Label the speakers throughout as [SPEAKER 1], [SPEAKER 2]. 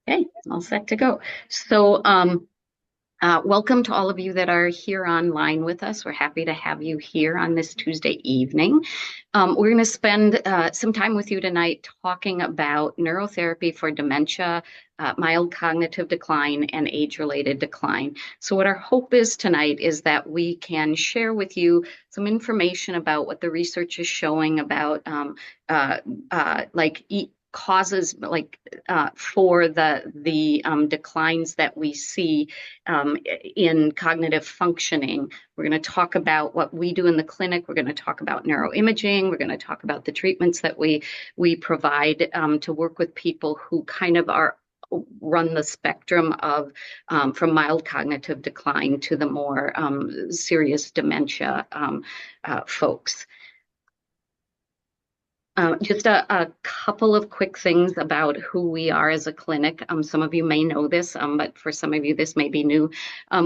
[SPEAKER 1] Okay, all set to go. So, welcome to all of you that are here online with us. We're happy to have you here on this Tuesday evening. We're going to spend some time with you tonight talking about neurotherapy for dementia, mild cognitive decline, and age-related decline. So what our hope is tonight is that we can share with you some information about what the research is showing about causes for the declines that we see in cognitive functioning. We're going to talk about what we do in the clinic. We're going to talk about neuroimaging. We're going to talk about the treatments that we provide to work with people who kind of run the spectrum of from mild cognitive decline to the more serious dementia folks. Just a couple of quick things about who we are as a clinic. Some of you may know this, but for some of you, this may be new.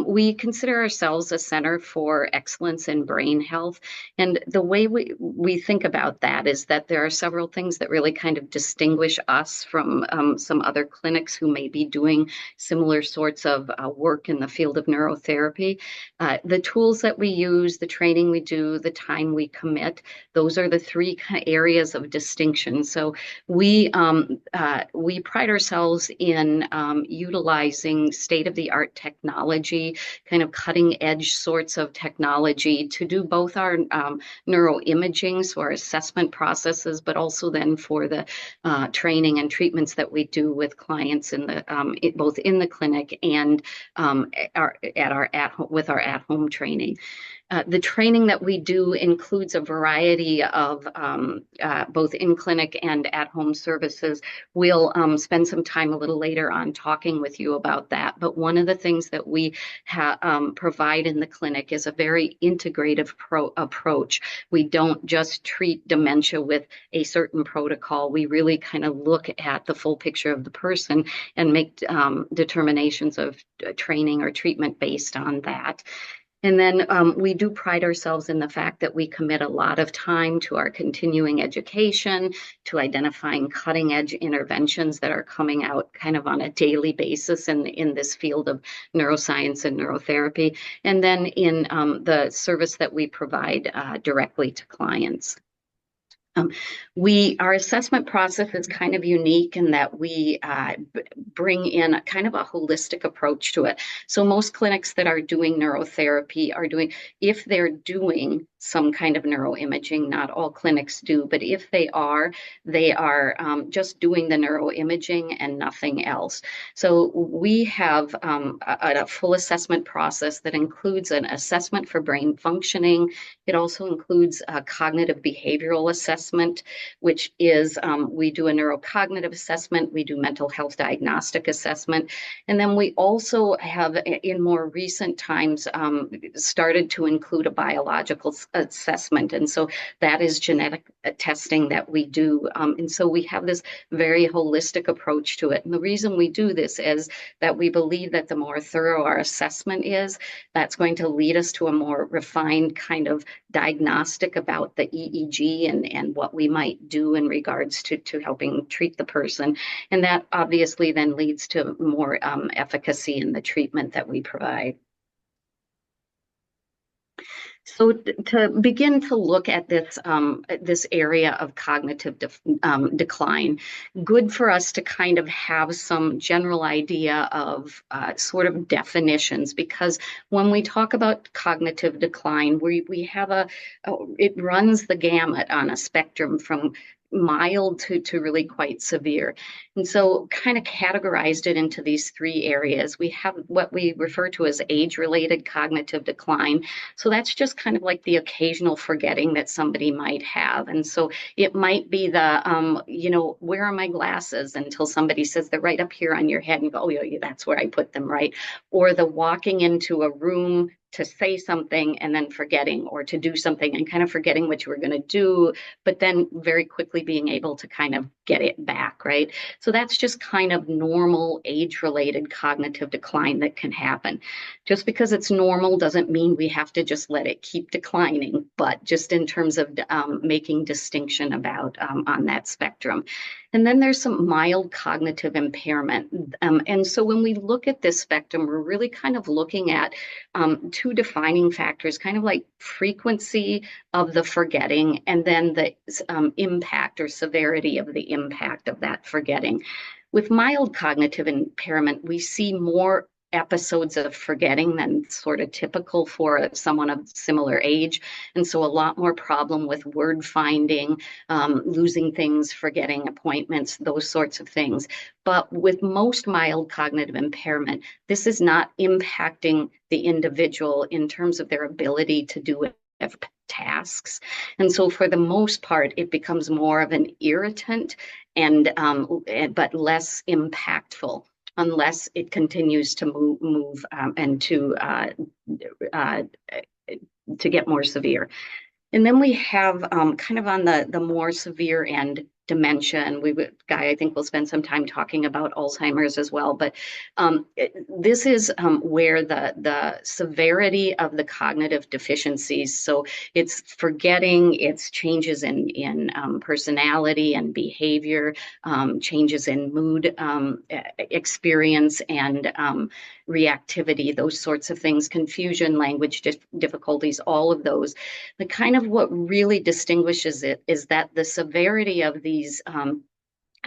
[SPEAKER 1] We consider ourselves a center for excellence in brain health. And the way we think about that is that there are several things that really kind of distinguish us from some other clinics who may be doing similar sorts of work in the field of neurotherapy. The tools that we use, the training we do, the time we commit, those are the three kind of areas of distinction. So we pride ourselves in utilizing state-of-the-art technology, kind of cutting-edge sorts of technology to do both our neuroimaging, so our assessment processes, but also then for the training and treatments that we do with clients in the both in the clinic and with our at-home training. The training that we do includes a variety of both in-clinic and at-home services. We'll spend some time a little later on talking with you about that. But one of the things that we provide in the clinic is a very integrative approach. We don't just treat dementia with a certain protocol. We really kind of look at the full picture of the person and make determinations of training or treatment based on that. And then we do pride ourselves in the fact that we commit a lot of time to our continuing education, to identifying cutting edge interventions that are coming out kind of on a daily basis in this field of neuroscience and neurotherapy, and then in the service that we provide directly to clients. Our assessment process is kind of unique in that we bring in a kind of a holistic approach to it. So most clinics that are doing neurotherapy are doing, if they're doing some kind of neuroimaging, not all clinics do, but if they are just doing the neuroimaging and nothing else. So we have a full assessment process that includes an assessment for brain functioning. It also includes a cognitive behavioral assessment, which is we do a neurocognitive assessment, we do mental health diagnostic assessment, and then we also have, in more recent times, started to include a biological assessment, and so that is genetic testing that we do, and so we have this very holistic approach to it. And the reason we do this is that we believe that the more thorough our assessment is, that's going to lead us to a more refined kind of diagnostic about the EEG and what we might do in regards to helping treat the person. And that obviously then leads to more efficacy in the treatment that we provide. So to begin to look at this area of cognitive decline, good for us to kind of have some general idea of sort of definitions, because when we talk about cognitive decline, we have it runs the gamut on a spectrum from mild to really quite severe. And so kind of categorized it into these three areas. We have what we refer to as age-related cognitive decline. So that's just kind of like the occasional forgetting that somebody might have. And so it might be the, where are my glasses? Until somebody says they're right up here on your head, and you go, oh, yeah, that's where I put them, right? Or the walking into a room to say something and then forgetting, or to do something and kind of forgetting what you were going to do, but then very quickly being able to kind of get it back, right? So that's just kind of normal age-related cognitive decline that can happen. Just because it's normal doesn't mean we have to just let it keep declining. but just in terms of making distinction about on that spectrum. And then there's some mild cognitive impairment. And so when we look at this spectrum, we're really kind of looking at two defining factors, kind of like frequency of the forgetting and then the impact or severity of the impact of that forgetting. With mild cognitive impairment, we see more episodes of forgetting than sort of typical for someone of similar age. And so a lot more problem with word finding, losing things, forgetting appointments, those sorts of things. But with most mild cognitive impairment, this is not impacting the individual in terms of their ability to do tasks. And so for the most part, it becomes more of an irritant and but less impactful, unless it continues to move and to get more severe. And then we have kind of on the more severe end, dementia, and Guy, I think we'll spend some time talking about Alzheimer's as well. But this is where the severity of the cognitive deficiencies, so it's forgetting, it's changes in personality and behavior, changes in mood experience and reactivity, those sorts of things, confusion, language difficulties, all of those. The kind of what really distinguishes it is that the severity of these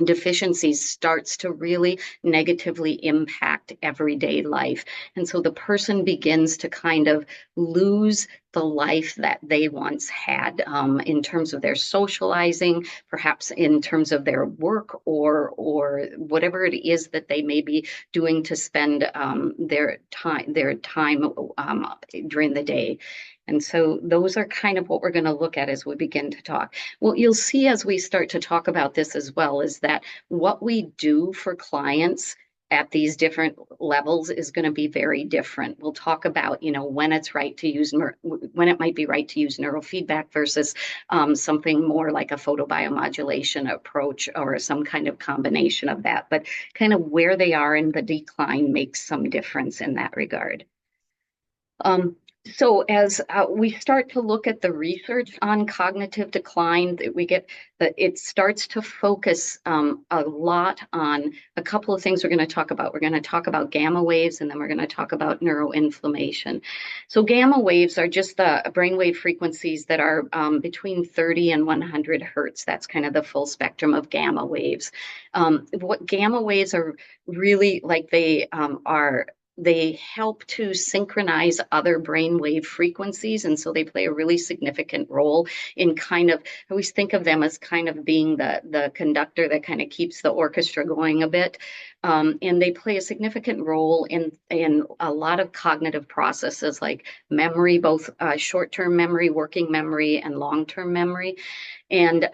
[SPEAKER 1] deficiencies starts to really negatively impact everyday life. And so the person begins to kind of lose the life that they once had in terms of their socializing, perhaps in terms of their work or whatever it is that they may be doing to spend their time during the day. And so those are kind of what we're going to look at as we begin to talk. What you'll see as we start to talk about this as well is that what we do for clients at these different levels is going to be very different. We'll talk about, when it's right to use, when it might be right to use neurofeedback versus something more like a photobiomodulation approach or some kind of combination of that. But kind of where they are in the decline makes some difference in that regard. So as we start to look at the research on cognitive decline, it starts to focus a lot on a couple of things we're going to talk about. We're going to talk about gamma waves, and then we're going to talk about neuroinflammation. So gamma waves are just the brainwave frequencies that are between 30 and 100 hertz. That's kind of the full spectrum of gamma waves. What gamma waves are really like, they help to synchronize other brainwave frequencies. And so they play a really significant role in kind of, I always think of them as kind of being the conductor that kind of keeps the orchestra going a bit. And they play a significant role in a lot of cognitive processes like memory, both short-term memory, working memory, and long-term memory. And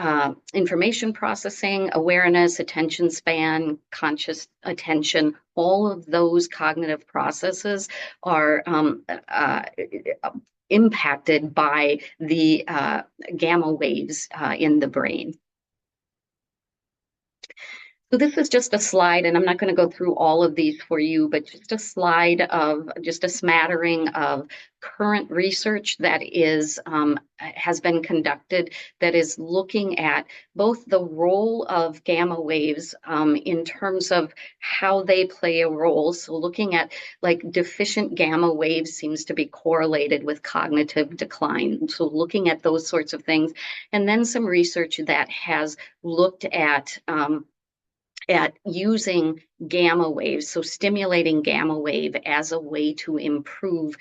[SPEAKER 1] information processing, awareness, attention span, conscious attention, all of those cognitive processes are impacted by the gamma waves in the brain. So this is just a slide, and I'm not going to go through all of these for you, but just a slide of just a smattering of current research that has been conducted that is looking at both the role of gamma waves in terms of how they play a role. So looking at like deficient gamma waves seems to be correlated with cognitive decline. So looking at those sorts of things, and then some research that has looked at using gamma waves, so stimulating gamma wave as a way to improve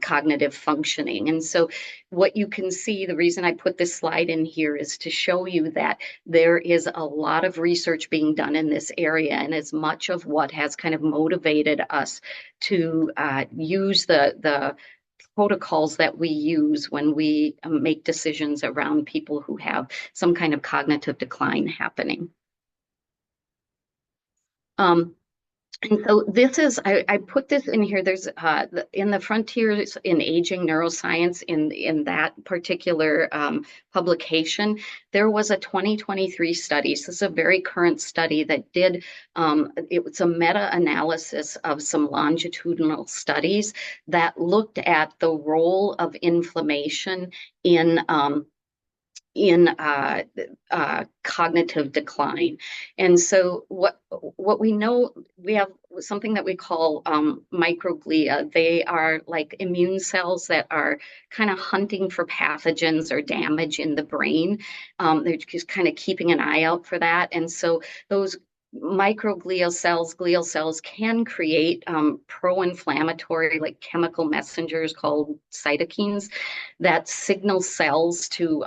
[SPEAKER 1] cognitive functioning. And so what you can see, the reason I put this slide in here is to show you that there is a lot of research being done in this area, and as much of what has kind of motivated us to use the protocols that we use when we make decisions around people who have some kind of cognitive decline happening. And so this is, I put this in here. There's in the Frontiers in Aging Neuroscience, in that particular publication, there was a 2023 study. So this is a very current study that did, it was a meta-analysis of some longitudinal studies that looked at the role of inflammation in in cognitive decline. And so what we know, we have something that we call microglia. They are like immune cells that are kind of hunting for pathogens or damage in the brain. They're just kind of keeping an eye out for that. And so those glial cells can create pro-inflammatory, like chemical messengers called cytokines that signal cells to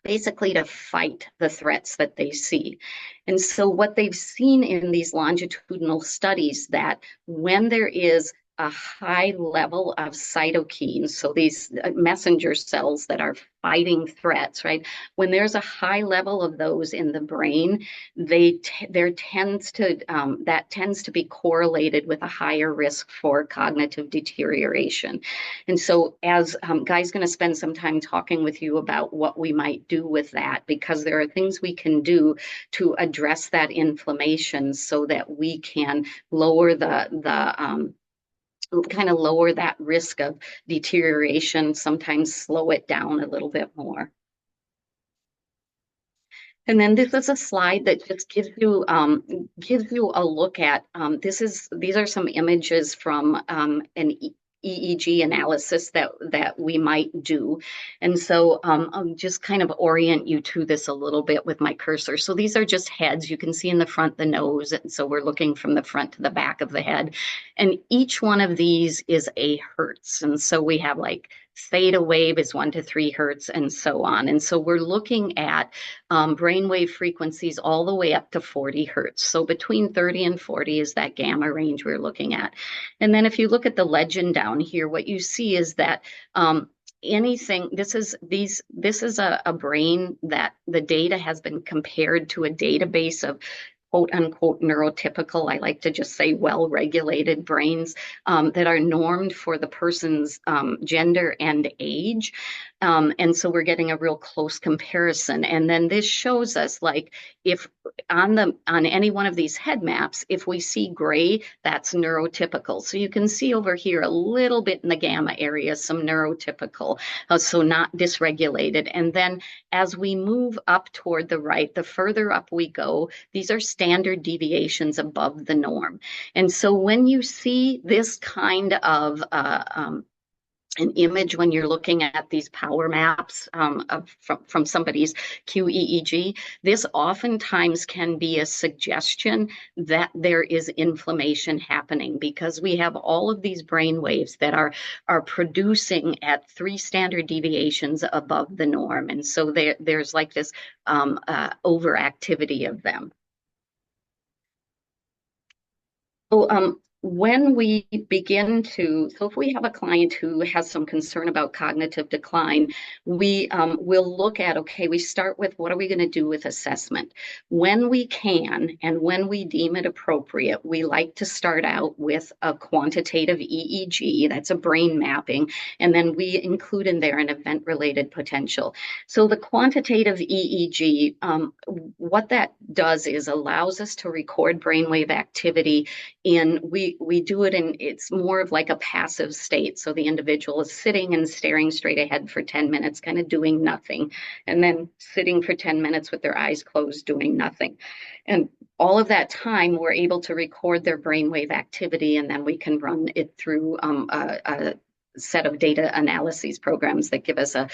[SPEAKER 1] basically to fight the threats that they see. And so what they've seen in these longitudinal studies, that when there is a high level of cytokines, so these messenger cells that are fighting threats, right? When there's a high level of those in the brain, there tends to that tends to be correlated with a higher risk for cognitive deterioration. And so, as Guy's going to spend some time talking with you about what we might do with that, because there are things we can do to address that inflammation so that we can lower the kind of lower that risk of deterioration, sometimes slow it down a little bit more. And then this is a slide that just gives you a look at these are some images from an EEG analysis that we might do. And so I'll just kind of orient you to this a little bit with my cursor. So these are just heads. You can see in the front the nose. And so we're looking from the front to the back of the head. And each one of these is a hertz. And so we have like theta wave is 1 to 3 hertz and so on. And so we're looking at brainwave frequencies all the way up to 40 hertz. So between 30 and 40 is that gamma range we're looking at. And then if you look at the legend down here, what you see is that this is a brain that the data has been compared to a database of quote unquote neurotypical, I like to just say well-regulated brains that are normed for the person's gender and age. And so we're getting a real close comparison. And then this shows us, like, if on any one of these head maps, if we see gray, that's neurotypical. So you can see over here a little bit in the gamma area, some neurotypical, so not dysregulated. And then as we move up toward the right, the further up we go, these are standard deviations above the norm. And so when you see this kind of an image, when you're looking at these power maps from somebody's QEEG, this oftentimes can be a suggestion that there is inflammation happening, because we have all of these brain waves that are producing at 3 standard deviations above the norm. And so there's like this overactivity of them. So when we begin so if we have a client who has some concern about cognitive decline, we will look at, okay, we start with what are we going to do with assessment? When we can and when we deem it appropriate, we like to start out with a quantitative EEG, that's a brain mapping, and then we include in there an event-related potential. So the quantitative EEG, what that does is allows us to record brainwave activity we do it in, it's more of like a passive state. So the individual is sitting and staring straight ahead for 10 minutes, kind of doing nothing, and then sitting for 10 minutes with their eyes closed, doing nothing. And all of that time, we're able to record their brainwave activity, and then we can run it through a set of data analyses programs that give us a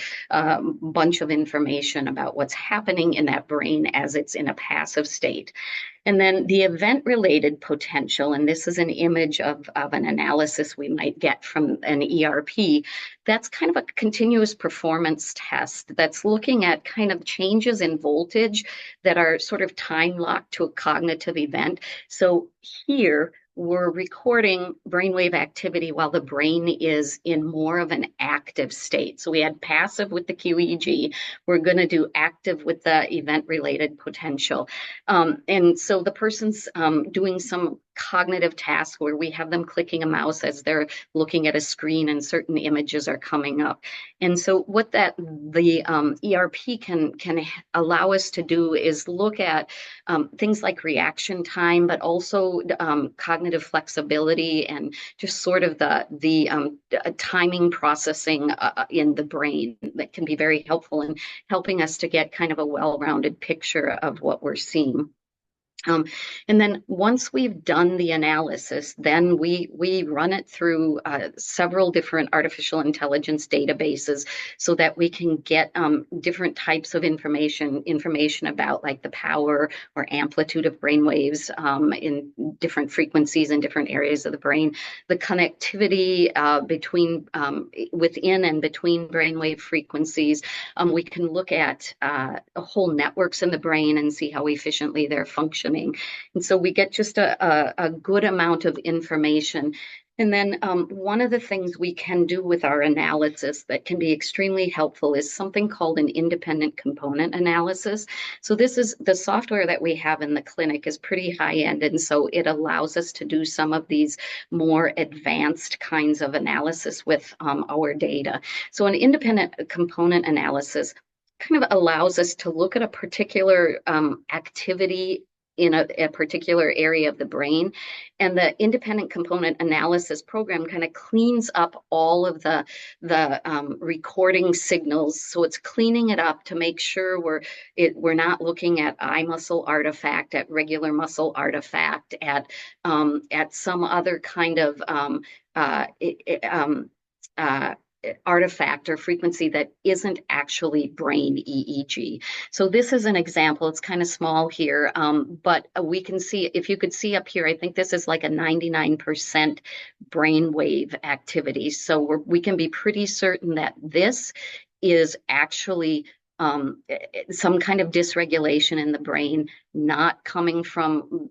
[SPEAKER 1] bunch of information about what's happening in that brain as it's in a passive state. And then the event-related potential, and this is an image of an analysis we might get from an ERP, that's kind of a continuous performance test that's looking at kind of changes in voltage that are sort of time-locked to a cognitive event. So here, we're recording brainwave activity while the brain is in more of an active state. So we had passive with the QEEG. We're going to do active with the event-related potential. And so the person's doing some cognitive task where we have them clicking a mouse as they're looking at a screen and certain images are coming up. And so what the ERP can allow us to do is look at things like reaction time, but also cognitive flexibility and just sort of the timing processing in the brain that can be very helpful in helping us to get kind of a well-rounded picture of what we're seeing. And then once we've done the analysis, then we run it through several different artificial intelligence databases so that we can get different types of information about like the power or amplitude of brain waves in different frequencies in different areas of the brain, the connectivity between within and between brainwave frequencies. We can look at whole networks in the brain and see how efficiently they're functioning. And so we get just a good amount of information. And then one of the things we can do with our analysis that can be extremely helpful is something called an independent component analysis. So this is the software that we have in the clinic is pretty high end. And so it allows us to do some of these more advanced kinds of analysis with our data. So an independent component analysis kind of allows us to look at a particular activity in a particular area of the brain. And the independent component analysis program kind of cleans up all of the recording signals. So it's cleaning it up to make sure we're not looking at eye muscle artifact, at regular muscle artifact, at some other kind of artifact or frequency that isn't actually brain EEG. So this is an example. It's kind of small here, but we can see, if you could see up here, I think this is like a 99% brainwave activity. So we can be pretty certain that this is actually some kind of dysregulation in the brain, not coming from,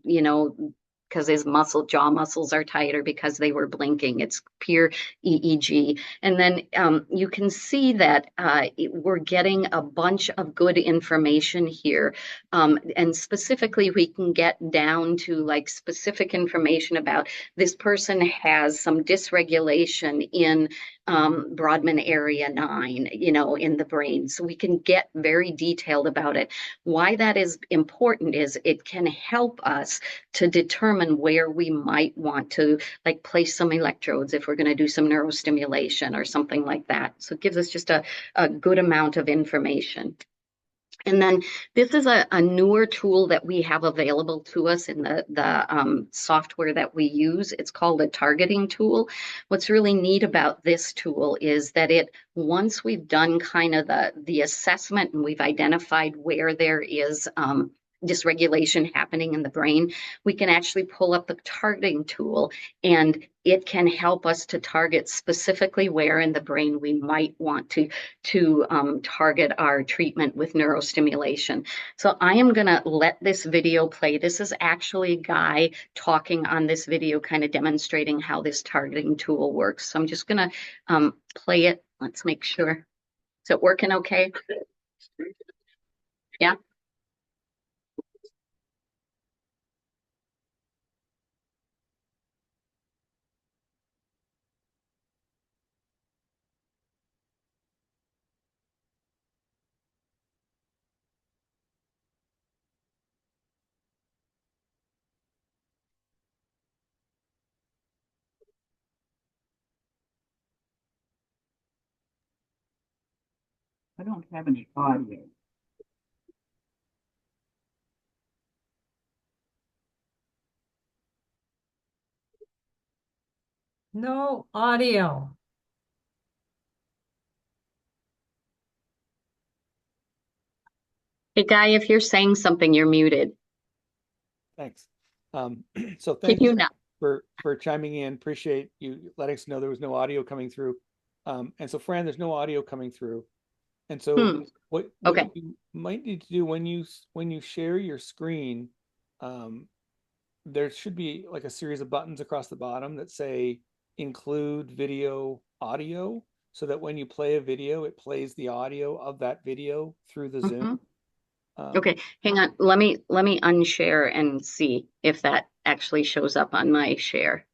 [SPEAKER 1] because his jaw muscles are tight or because they were blinking. It's pure EEG. And then you can see that we're getting a bunch of good information here. And specifically, we can get down to like specific information about this person has some dysregulation in Brodmann area 9, in the brain. So we can get very detailed about it. Why that is important is it can help us to determine where we might want to like place some electrodes if we're going to do some neurostimulation or something like that. So it gives us just a good amount of information. And then this is a newer tool that we have available to us in the software that we use. It's called a targeting tool. What's really neat about this tool is that once we've done kind of the assessment and we've identified where there is dysregulation happening in the brain, we can actually pull up the targeting tool and it can help us to target specifically where in the brain we might want to target our treatment with neurostimulation. So I am going to let this video play. This is actually a guy talking on this video, kind of demonstrating how this targeting tool works. So I'm just going to play it. Let's make sure. Is it working okay? Yeah.
[SPEAKER 2] I don't have any audio.
[SPEAKER 3] No audio.
[SPEAKER 1] Hey, Guy, if you're saying something, you're muted.
[SPEAKER 2] Thanks. So
[SPEAKER 1] Can
[SPEAKER 2] thanks
[SPEAKER 1] you not?
[SPEAKER 2] for chiming in. Appreciate you letting us know there was no audio coming through. And so Fran, there's no audio coming through. And so what
[SPEAKER 1] Okay.
[SPEAKER 2] you might need to do when you share your screen, there should be like a series of buttons across the bottom that say include video audio, so that when you play a video, it plays the audio of that video through the Zoom.
[SPEAKER 1] Okay, hang on. Let me unshare and see if that actually shows up on my share.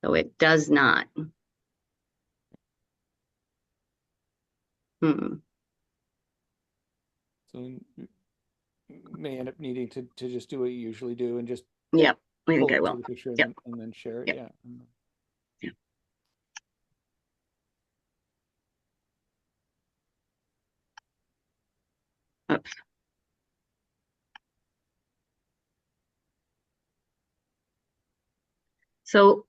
[SPEAKER 1] So it does not. Hmm.
[SPEAKER 2] So you may end up needing to just do what you usually do and just
[SPEAKER 1] Yep, I think
[SPEAKER 2] pull
[SPEAKER 1] I
[SPEAKER 2] it to
[SPEAKER 1] will.
[SPEAKER 2] the picture
[SPEAKER 1] Yep,
[SPEAKER 2] and then share it.
[SPEAKER 1] yep,
[SPEAKER 2] Yeah.
[SPEAKER 1] yep. Oops. So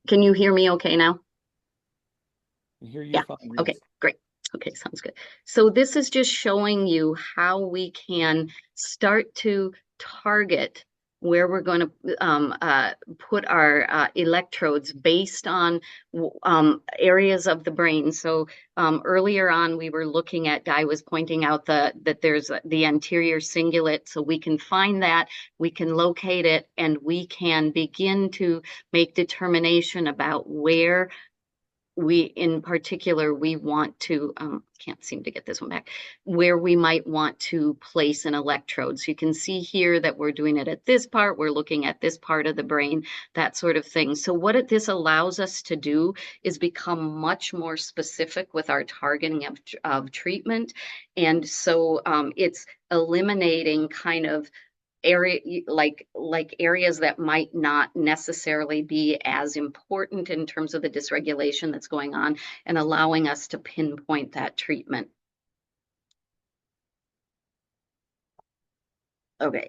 [SPEAKER 1] can you hear me okay now?
[SPEAKER 2] I hear you
[SPEAKER 1] Yeah.
[SPEAKER 2] fine.
[SPEAKER 1] Okay,
[SPEAKER 2] Yes.
[SPEAKER 1] great. Okay, sounds good. So this is just showing you how we can start to target where we're going to put our electrodes based on areas of the brain. So earlier on, we were looking at, Guy was pointing out that there's the anterior cingulate. So we can find that, we can locate it, and we can begin to make determination about where in particular, we want to, can't seem to get this one back, where we might want to place an electrode. So you can see here that we're doing it at this part, we're looking at this part of the brain, that sort of thing. So this allows us to do is become much more specific with our targeting of treatment. And so it's eliminating kind of area like areas that might not necessarily be as important in terms of the dysregulation that's going on and allowing us to pinpoint that treatment. Okay.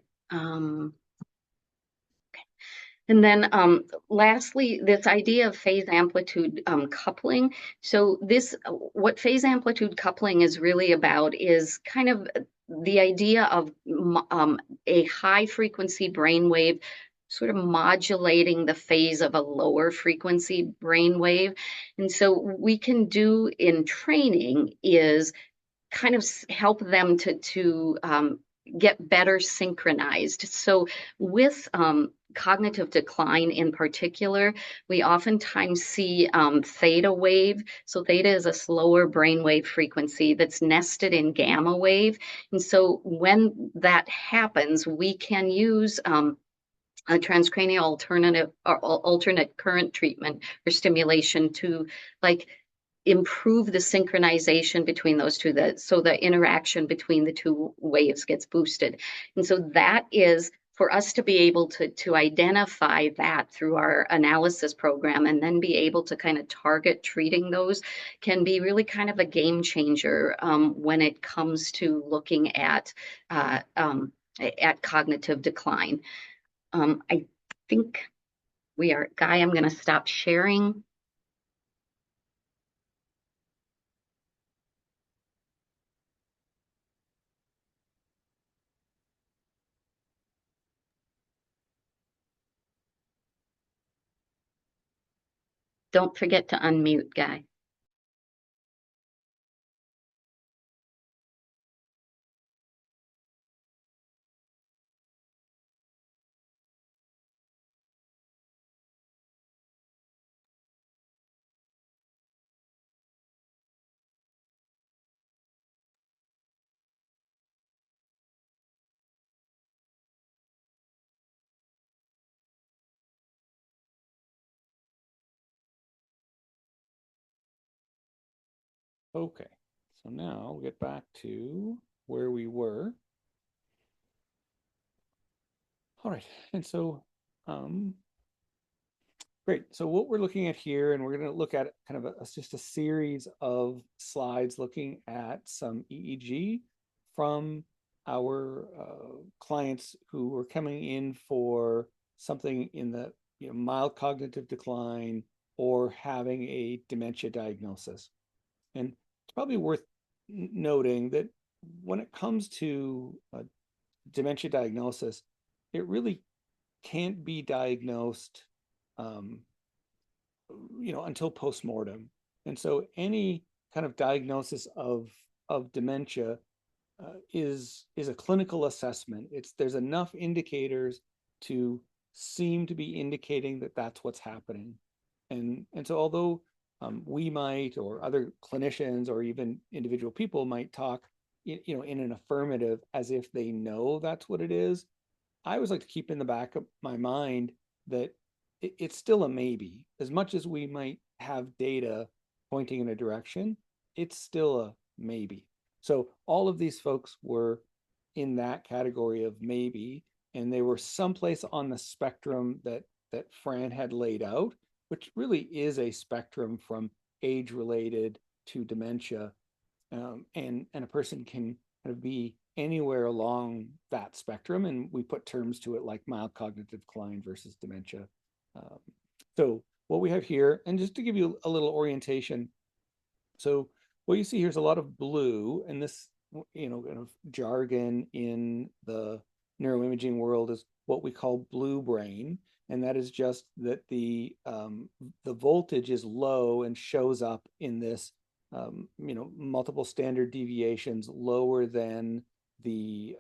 [SPEAKER 1] And then lastly, this idea of phase amplitude coupling. So what phase amplitude coupling is really about is kind of the idea of a high frequency brainwave sort of modulating the phase of a lower frequency brainwave. And so we can do in training is kind of help them to get better synchronized. So with cognitive decline in particular, we oftentimes see theta wave. So theta is a slower brainwave frequency that's nested in gamma wave. And so when that happens, we can use a transcranial alternate current treatment or stimulation to like improve the synchronization between those two, so the interaction between the two waves gets boosted. And so that is for us to be able to identify that through our analysis program and then be able to kind of target treating those can be really kind of a game changer when it comes to looking uh, um, at cognitive decline. I think we are, Guy, I'm going to stop sharing. Don't forget to unmute, Guy.
[SPEAKER 2] Okay. So now we'll get back to where we were. All right. And so, great. So what we're looking at here, and we're going to look at kind of just a series of slides looking at some EEG from our clients who were coming in for something in the mild cognitive decline or having a dementia diagnosis. And it's probably worth noting that when it comes to dementia diagnosis, it really can't be diagnosed, um, until postmortem. And so any kind of diagnosis of dementia is a clinical assessment. There's enough indicators to seem to be indicating that that's what's happening. And so although we might, or other clinicians, or even individual people might talk, in an affirmative as if they know that's what it is. I always like to keep in the back of my mind that it's still a maybe. As much as we might have data pointing in a direction, it's still a maybe. So all of these folks were in that category of maybe, and they were someplace on the spectrum that Fran had laid out, which really is a spectrum from age-related to dementia, and a person can kind of be anywhere along that spectrum, and we put terms to it like mild cognitive decline versus dementia. Um, so what we have here, and just to give you a little orientation, so what you see here is a lot of blue, and this, kind of jargon in the neuroimaging world is what we call blue brain, and that is just that the voltage is low and shows up in this, multiple standard deviations lower than the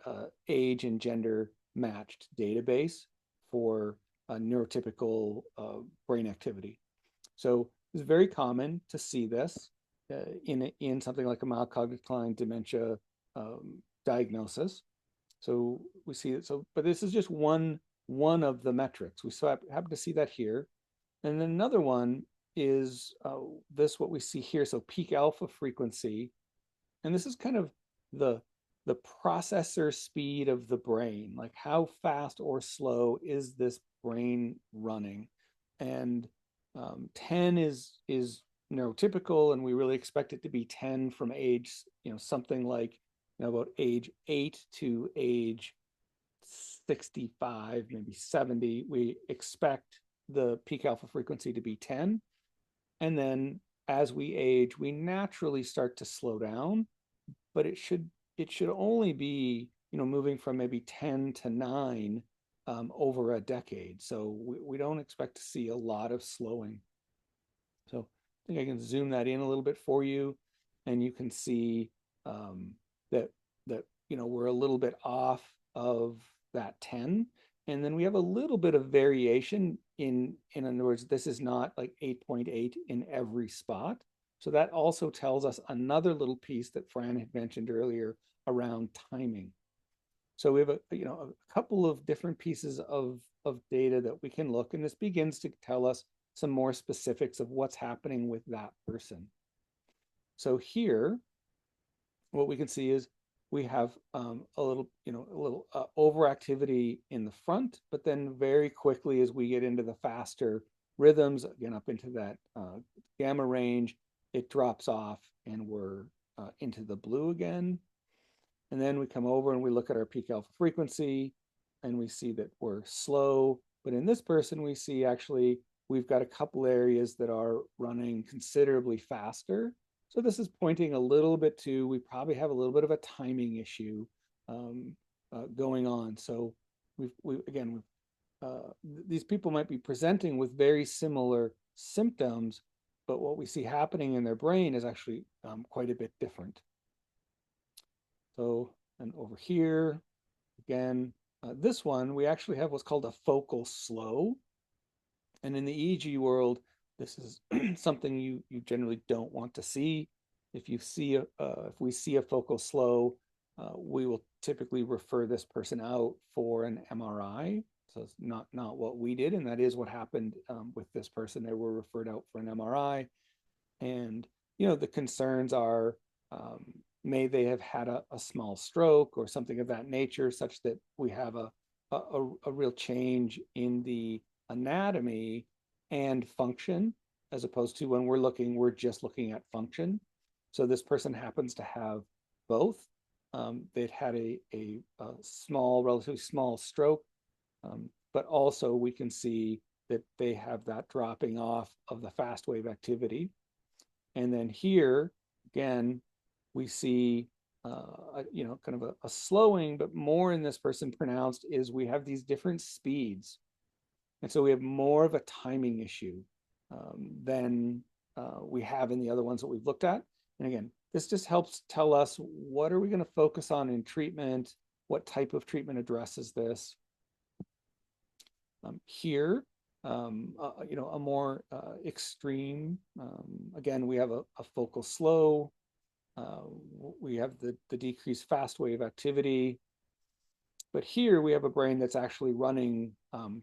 [SPEAKER 2] age and gender matched database for neurotypical brain activity. So it's very common to see this in something like a mild cognitive decline dementia diagnosis. So we see it. So, but this is just one of the metrics. We happen to see that here, and then another one is this what we see here. So peak alpha frequency, and this is kind of the processor speed of the brain, like how fast or slow is this brain running, and 10 is neurotypical, and we really expect it to be 10 from age, something like, about age 8 to age 65, maybe 70. We expect the peak alpha frequency to be 10. And then as we age, we naturally start to slow down, but it should only be, moving from maybe 10 to 9 over a decade. So we don't expect to see a lot of slowing. So I think I can zoom that in a little bit for you, and you can see that we're a little bit off of that 10, and then we have a little bit of variation in other words, this is not like 8.8 in every spot. So that also tells us another little piece that Fran had mentioned earlier around timing. So we have a couple of different pieces of data that we can look, and this begins to tell us some more specifics of what's happening with that person. So here, what we can see is we have a little overactivity in the front, but then very quickly as we get into the faster rhythms, again up into that gamma range, it drops off, and we're into the blue again. And then we come over and we look at our peak alpha frequency, and we see that we're slow. But in this person, we see actually we've got a couple areas that are running considerably faster. So this is pointing a little bit to, we probably have a little bit of a timing issue going on. So these people might be presenting with very similar symptoms, but what we see happening in their brain is actually quite a bit different. So, and over here, again, this one, we actually have what's called a focal slow. And in the EEG world, this is something you generally don't want to see. If we see a focal slow, we will typically refer this person out for an MRI. So it's not what we did, and that is what happened with this person. They were referred out for an MRI, and the concerns are, may they have had a small stroke or something of that nature, such that we have a real change in the anatomy and function, as opposed to when we're just looking at function. So this person happens to have both. They'd had a relatively small stroke, but also we can see that they have that dropping off of the fast wave activity. And then here, again, we see kind of a slowing, but more in this person pronounced is we have these different speeds. And so we have more of a timing issue than we have in the other ones that we've looked at. And again, this just helps tell us, what are we going to focus on in treatment? What type of treatment addresses this? Here, a more extreme. Again, we have a focal slow. We have the decreased fast wave activity. But here we have a brain that's actually running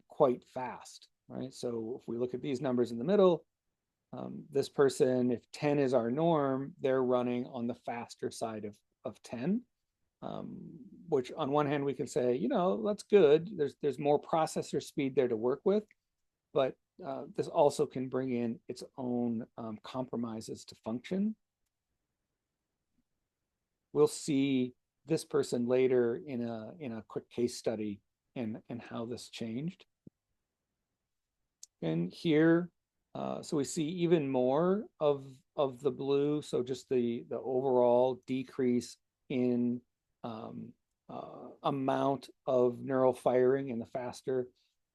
[SPEAKER 2] quite fast, right? So if we look at these numbers in the middle, this person, if 10 is our norm, they're running on the faster side of 10, which on one hand we can say, that's good. There's more processor speed there to work with, but this also can bring in its own compromises to function. We'll see this person later in a quick case study and how this changed. And here, so we see even more of the blue. So just the overall decrease in amount of neural firing in the faster,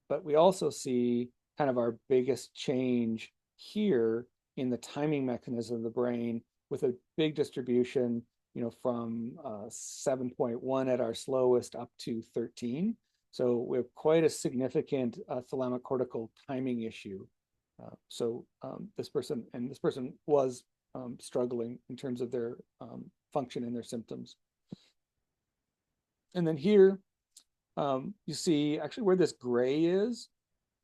[SPEAKER 2] but we also see kind of our biggest change here in the timing mechanism of the brain with a big distribution, from 7.1 at our slowest up to 13. So we have quite a significant thalamic cortical timing issue. So this person was struggling in terms of their function and their symptoms. And then here, you see actually where this gray is,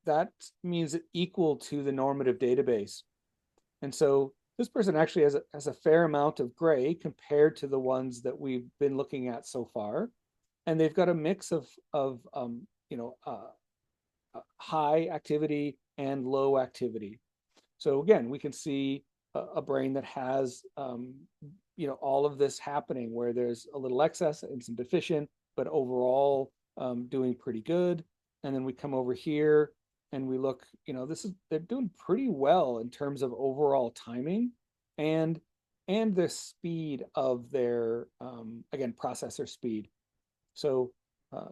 [SPEAKER 2] that means it's equal to the normative database. And so this person actually has a fair amount of gray compared to the ones that we've been looking at so far. And they've got a mix of high activity and low activity. So again, we can see a brain that has all of this happening where there's a little excess and some deficient, but overall doing pretty good. And then we come over here and we look, they're doing pretty well in terms of overall timing and the speed of their again processor speed. So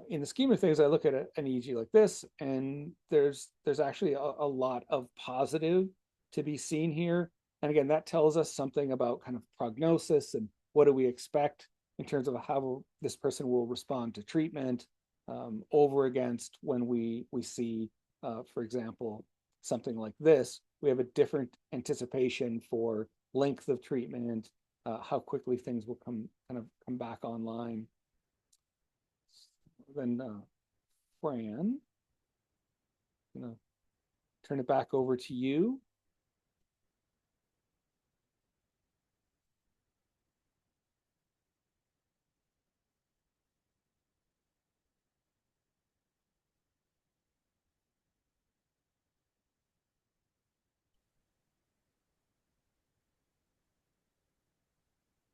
[SPEAKER 2] in the scheme of things, I look at an EEG like this, and there's actually a lot of positive to be seen here. And again, that tells us something about kind of prognosis and what do we expect in terms of how this person will respond to treatment over against when we see, for example, something like this. We have a different anticipation for length of treatment, how quickly things will come back online. Then Fran, I'm gonna turn it back over to you.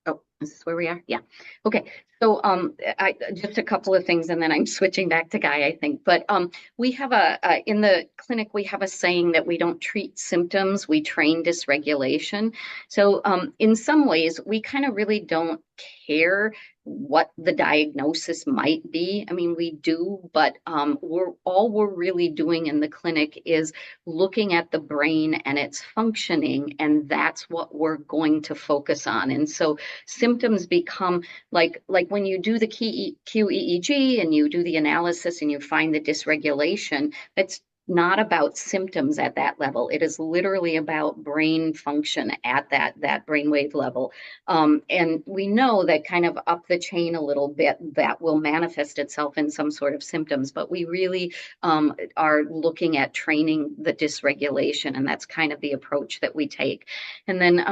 [SPEAKER 1] Oh, this is where we are? Yeah. Okay. So I just a couple of things and then I'm switching back to Guy, I think. But we have in the clinic, we have a saying that we don't treat symptoms, we train dysregulation. So in some ways, we kind of really don't care what the diagnosis might be. I mean, we do, but we're really doing in the clinic is looking at the brain and its functioning, and that's what we're going to focus on. And so symptoms become like when you do the QEEG and you do the analysis and you find the dysregulation, that's not about symptoms at that level. It is literally about brain function at that brainwave level. And we know that kind of up the chain a little bit, that will manifest itself in some sort of symptoms, but we really are looking at training the dysregulation, and that's kind of the approach that we take. And then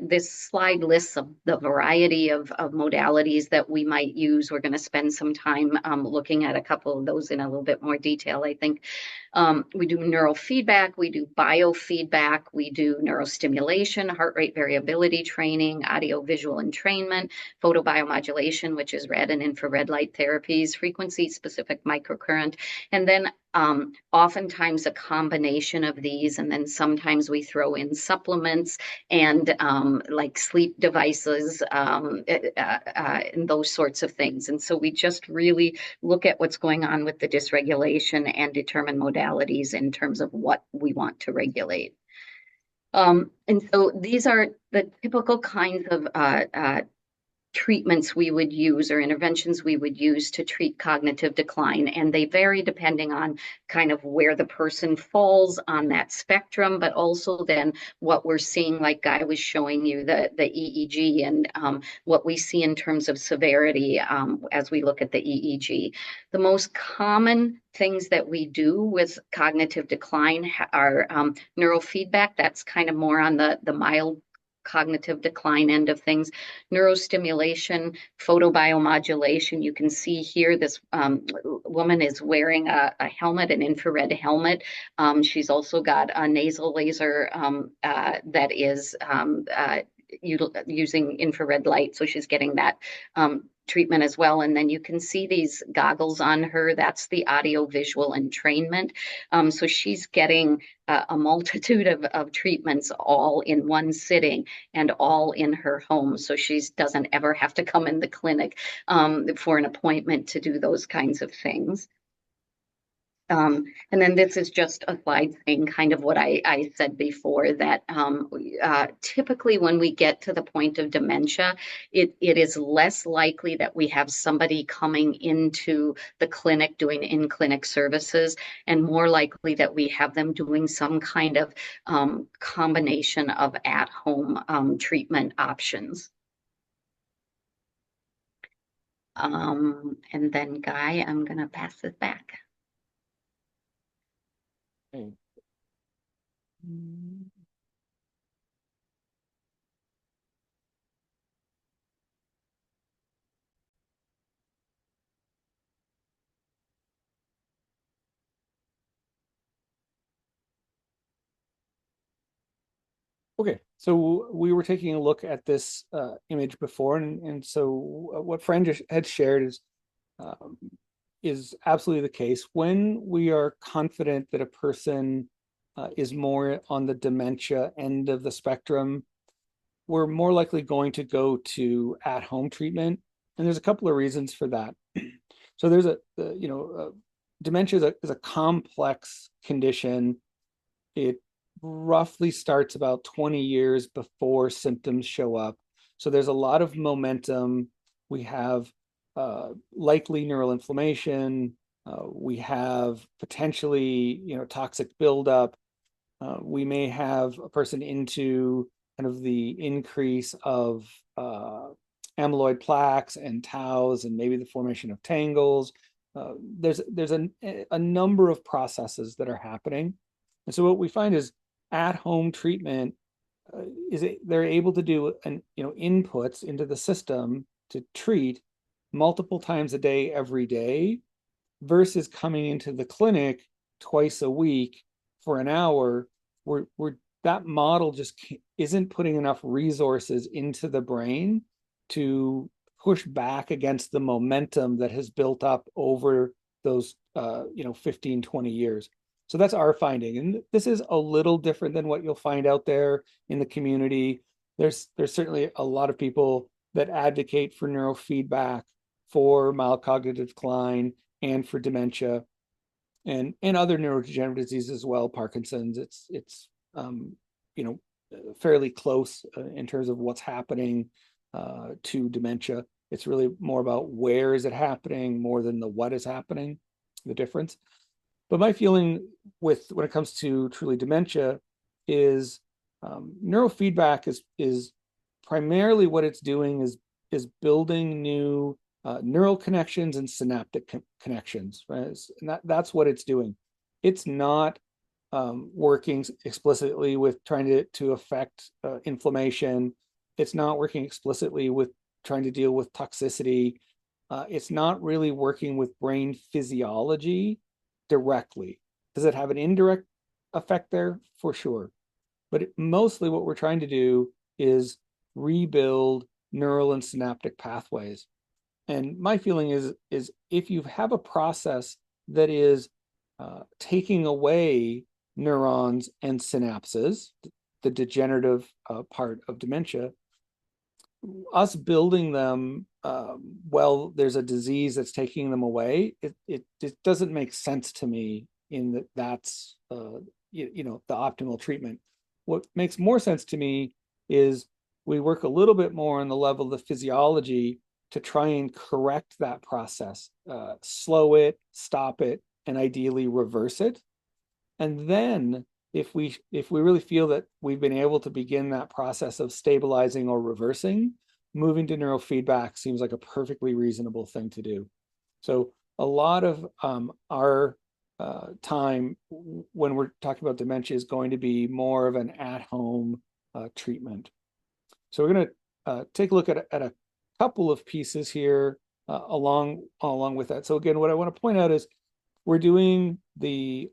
[SPEAKER 1] this slide lists of the variety of modalities that we might use. We're going to spend some time looking at a couple of those in a little bit more detail, I think. We do neurofeedback, we do biofeedback, we do neurostimulation, heart rate variability training, audio visual entrainment, photobiomodulation, which is red and infrared light therapies, frequency specific microcurrent, and then oftentimes a combination of these, and then sometimes we throw in supplements and like sleep devices and those sorts of things. And so we just really look at what's going on with the dysregulation and determine modalities in terms of what we want to regulate. And so these are the typical kinds of treatments we would use or interventions we would use to treat cognitive decline. And they vary depending on kind of where the person falls on that spectrum, but also then what we're seeing, like Guy was showing you, the EEG and what we see in terms of severity as we look at the EEG. The most common things that we do with cognitive decline are neurofeedback. That's kind of more on the mild cognitive decline end of things. Neurostimulation, photobiomodulation. You can see here this woman is wearing a helmet, an infrared helmet. She's also got a nasal laser that is using infrared light. So she's getting that treatment as well. And then you can see these goggles on her. That's the audio visual entrainment. So she's getting a multitude of treatments all in one sitting and all in her home. So she doesn't ever have to come in the clinic for an appointment to do those kinds of things. And then this is just a slide saying kind of what I said before, that typically when we get to the point of dementia, it is less likely that we have somebody coming into the clinic doing in-clinic services, and more likely that we have them doing some kind of combination of at-home treatment options. And then Guy, I'm going to pass this back.
[SPEAKER 2] Okay. Okay, so we were taking a look at this image before, and so what Fran just had shared is absolutely the case. When we are confident that a person is more on the dementia end of the spectrum, we're more likely going to go to at-home treatment, and there's a couple of reasons for that. So there's dementia is a complex condition. It roughly starts about 20 years before symptoms show up. So there's a lot of momentum. We have likely neural inflammation. We have potentially, toxic buildup. We may have a person into kind of the increase of amyloid plaques and taus, and maybe the formation of tangles. There's a number of processes that are happening. And so what we find is at-home treatment they're able to do inputs into the system to treat multiple times a day, every day, versus coming into the clinic twice a week for an hour, where that model just isn't putting enough resources into the brain to push back against the momentum that has built up over those 15, 20 years. So that's our finding. And this is a little different than what you'll find out there in the community. There's certainly a lot of people that advocate for neurofeedback, for mild cognitive decline, and for dementia, and other neurodegenerative diseases as well, Parkinson's. It's fairly close in terms of what's happening to dementia. It's really more about where is it happening more than the what is happening, the difference. But my feeling when it comes to truly dementia is neurofeedback is primarily what it's doing is building new neural connections and synaptic connections, right? And that's what it's doing. It's not working explicitly with trying to affect inflammation. It's not working explicitly with trying to deal with toxicity. It's not really working with brain physiology directly. Does it have an indirect effect there? For sure. But mostly what we're trying to do is rebuild neural and synaptic pathways. And my feeling is if you have a process that is taking away neurons and synapses, the degenerative part of dementia, us building them while there's a disease that's taking them away, it doesn't make sense to me in that's the optimal treatment. What makes more sense to me is we work a little bit more on the level of the physiology to try and correct that process, slow it, stop it, and ideally reverse it. And then if we really feel that we've been able to begin that process of stabilizing or reversing, moving to neurofeedback seems like a perfectly reasonable thing to do. So a lot of our time when we're talking about dementia is going to be more of an at-home treatment. So we're going to take a look at a couple of pieces here along with that. So again, what I want to point out is we're doing the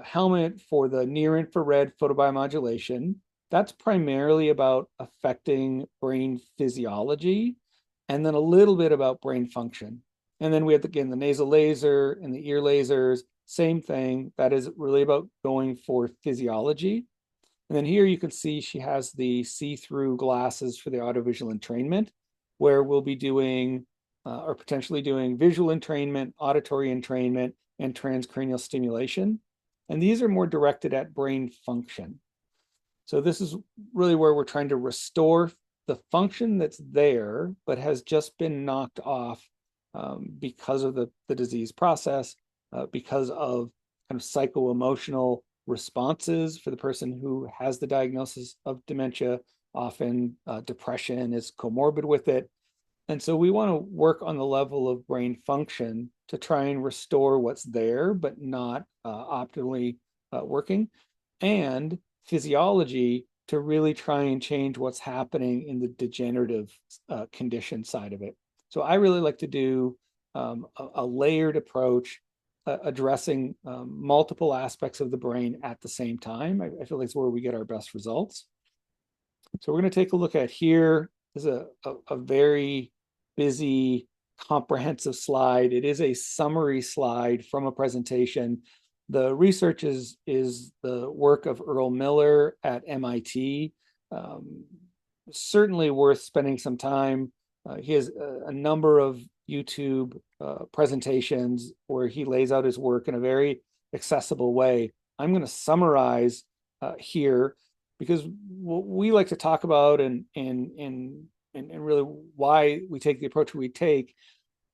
[SPEAKER 2] helmet for the near infrared photobiomodulation. That's primarily about affecting brain physiology, and then a little bit about brain function. And then we have, again, the nasal laser and the ear lasers, same thing. That is really about going for physiology. And then here you can see she has the see-through glasses for the audiovisual entrainment, where we'll be doing or potentially doing visual entrainment, auditory entrainment, and transcranial stimulation. And these are more directed at brain function. So this is really where we're trying to restore the function that's there, but has just been knocked off because of the disease process, because of kind of psycho-emotional responses for the person who has the diagnosis of dementia. Often depression is comorbid with it. And so we want to work on the level of brain function to try and restore what's there, but not optimally working, and physiology to really try and change what's happening in the degenerative condition side of it. So I really like to do a layered approach, addressing multiple aspects of the brain at the same time. I feel like it's where we get our best results. So we're going to take a look at here. This is a very busy, comprehensive slide. It is a summary slide from a presentation. The research is the work of Earl Miller at MIT. Certainly worth spending some time. He has a number of YouTube presentations where he lays out his work in a very accessible way. I'm going to summarize here, because what we like to talk about and really why we take the approach we take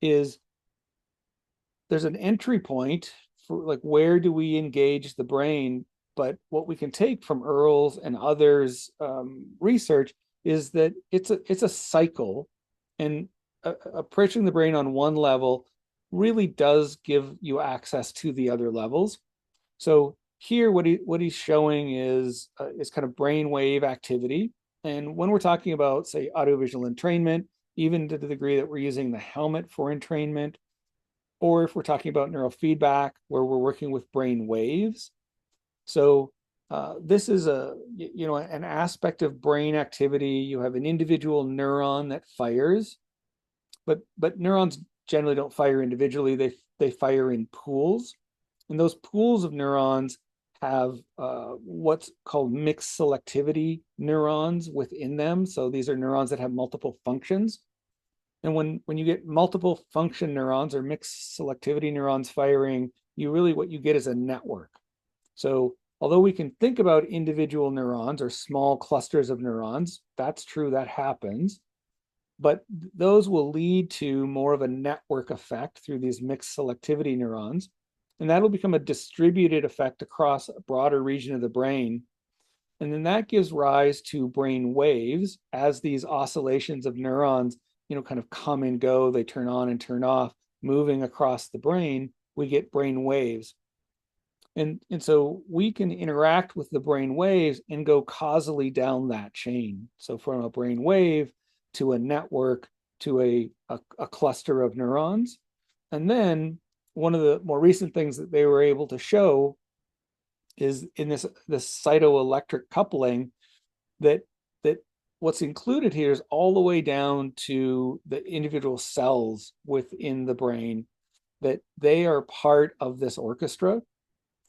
[SPEAKER 2] is there's an entry point for, like, where do we engage the brain? But what we can take from Earl's and others' research is that it's a cycle, and approaching the brain on one level really does give you access to the other levels. So here, what he's showing is kind of brainwave activity. And when we're talking about, say, audiovisual entrainment, even to the degree that we're using the helmet for entrainment, or if we're talking about neurofeedback, where we're working with brain waves. So this is an aspect of brain activity. You have an individual neuron that fires, but neurons generally don't fire individually. They fire in pools, and those pools of neurons have what's called mixed selectivity neurons within them. So these are neurons that have multiple functions. And when you get multiple function neurons or mixed selectivity neurons firing, what you get is a network. So although we can think about individual neurons or small clusters of neurons, that's true, that happens. But those will lead to more of a network effect through these mixed selectivity neurons. And that'll become a distributed effect across a broader region of the brain. And then that gives rise to brain waves as these oscillations of neurons, kind of come and go, they turn on and turn off, moving across the brain, we get brain waves. And so we can interact with the brain waves and go causally down that chain. So from a brain wave to a network to a cluster of neurons. And then one of the more recent things that they were able to show is in this cytoelectric coupling that what's included here is all the way down to the individual cells within the brain, that they are part of this orchestra.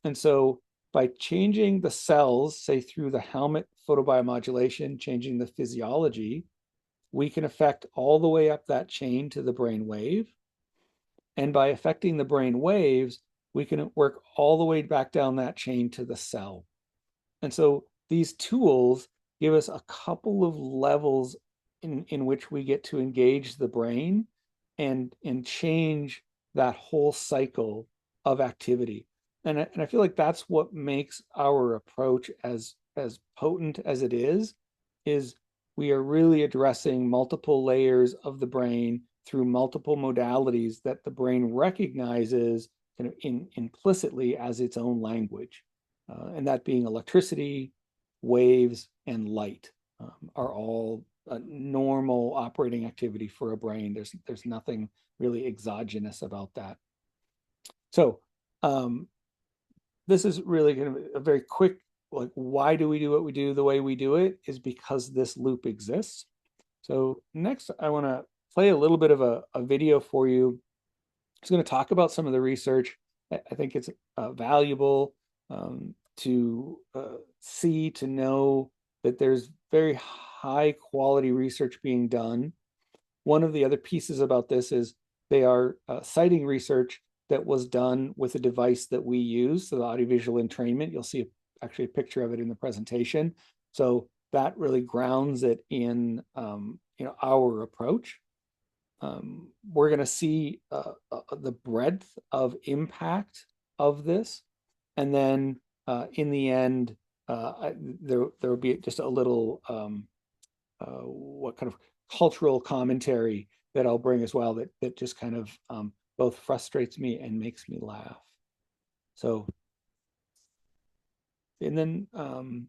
[SPEAKER 2] And so by changing the cells, say through the helmet photobiomodulation, changing the physiology, we can affect all the way up that chain to the brain wave. And by affecting the brain waves, we can work all the way back down that chain to the cell. And so these tools give us a couple of levels in which we get to engage the brain and change that whole cycle of activity. And I feel like that's what makes our approach as potent as it is we are really addressing multiple layers of the brain through multiple modalities that the brain recognizes kind of implicitly as its own language. And that being electricity, waves, and light are all a normal operating activity for a brain. There's nothing really exogenous about that. So this is really kind of a very quick, like, why do we do what we do the way we do it is because this loop exists. So next, I want to play a little bit of a video for you. It's going to talk about some of the research. I think it's valuable to see, to know that there's very high quality research being done. One of the other pieces about this is they are citing research that was done with a device that we use, so the audiovisual entrainment. You'll see actually a picture of it in the presentation. So that really grounds it in our approach. We're going to see the breadth of impact of this, and then in the end, there will be just a little what kind of cultural commentary that I'll bring as well that just kind of both frustrates me and makes me laugh. So, and then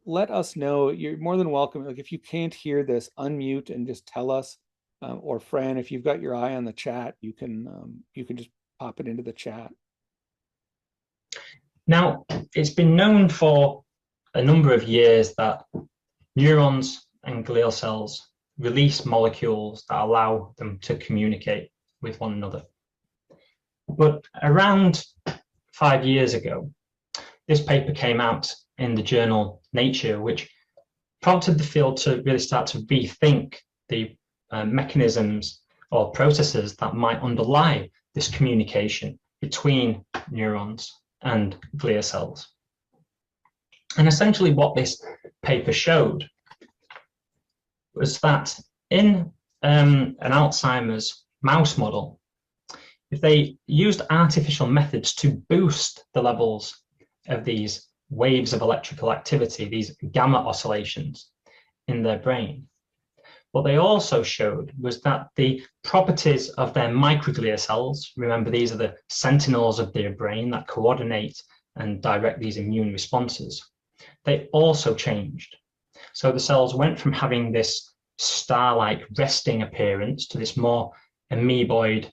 [SPEAKER 2] let us know. You're more than welcome. Like, if you can't hear this, unmute and just tell us. Or Fran, if you've got your eye on the chat, you can just pop it into the chat.
[SPEAKER 4] Now, it's been known for a number of years that neurons and glial cells release molecules that allow them to communicate with one another. But around 5 years ago, this paper came out in the journal Nature, which prompted the field to really start to rethink the mechanisms or processes that might underlie this communication between neurons and glial cells. And essentially what this paper showed was that in an Alzheimer's mouse model, if they used artificial methods to boost the levels of these waves of electrical activity, these gamma oscillations in their brain, what they also showed was that the properties of their microglia cells, remember these are the sentinels of their brain that coordinate and direct these immune responses, they also changed. So the cells went from having this star-like resting appearance to this more amoeboid,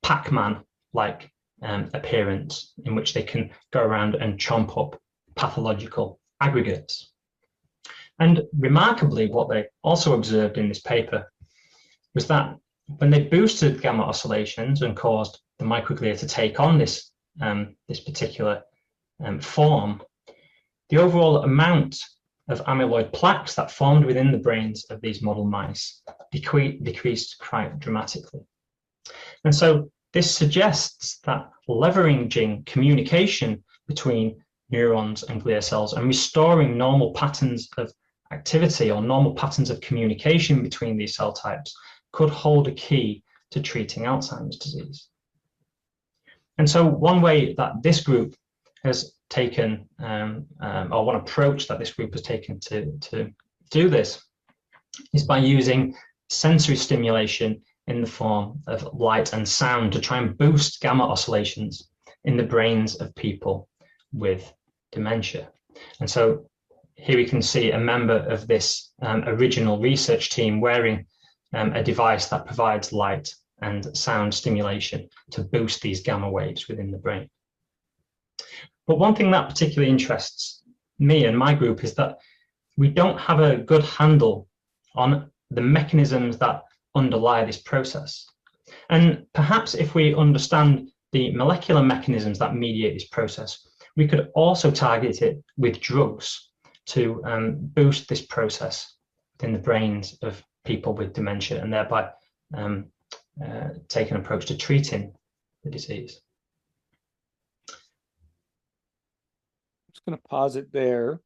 [SPEAKER 4] Pac-Man-like appearance in which they can go around and chomp up pathological aggregates. And remarkably, what they also observed in this paper was that when they boosted gamma oscillations and caused the microglia to take on this, this particular form, the overall amount of amyloid plaques that formed within the brains of these model mice decreased quite dramatically. And so this suggests that leveraging communication between neurons and glial cells and restoring normal patterns of activity or normal patterns of communication between these cell types could hold a key to treating Alzheimer's disease. And so one way that this group has taken, or one approach that this group has taken to do this, is by using sensory stimulation in the form of light and sound to try and boost gamma oscillations in the brains of people with dementia. And so here we can see a member of this original research team wearing a device that provides light and sound stimulation to boost these gamma waves within the brain. But one thing that particularly interests me and my group is that we don't have a good handle on the mechanisms that underlie this process. And perhaps if we understand the molecular mechanisms that mediate this process, we could also target it with drugs to boost this process in the brains of people with dementia and thereby take an approach to treating the disease.
[SPEAKER 2] I'm just going to pause it there.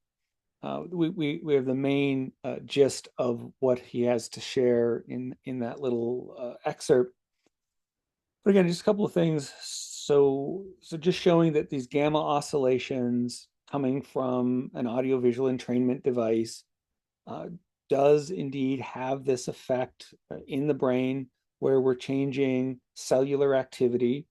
[SPEAKER 2] we have the main gist of what he has to share in that little excerpt. But again, just a couple of things. So just showing that these gamma oscillations coming from an audiovisual entrainment device does indeed have this effect in the brain where we're changing cellular activity.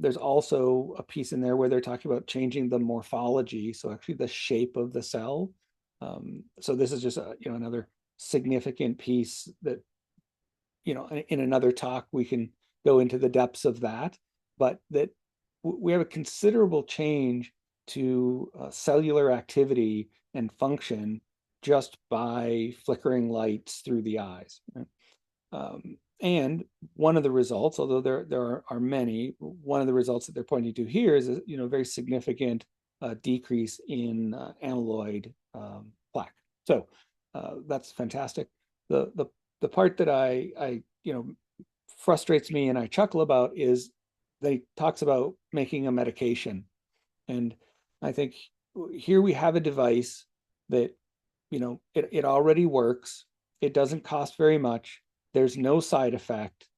[SPEAKER 2] There's also a piece in there where they're talking about changing the morphology, so actually the shape of the cell. So this is just another significant piece that in another talk we can go into the depths of that, but that we have a considerable change to cellular activity and function just by flickering lights through the eyes. And one of the results, although there are many, one of the results that they're pointing to here is a very significant decrease in amyloid plaque. So that's fantastic. The part that I frustrates me and I chuckle about is they talks about making a medication, and I think here we have a device that it already works. It doesn't cost very much. There's no side effect.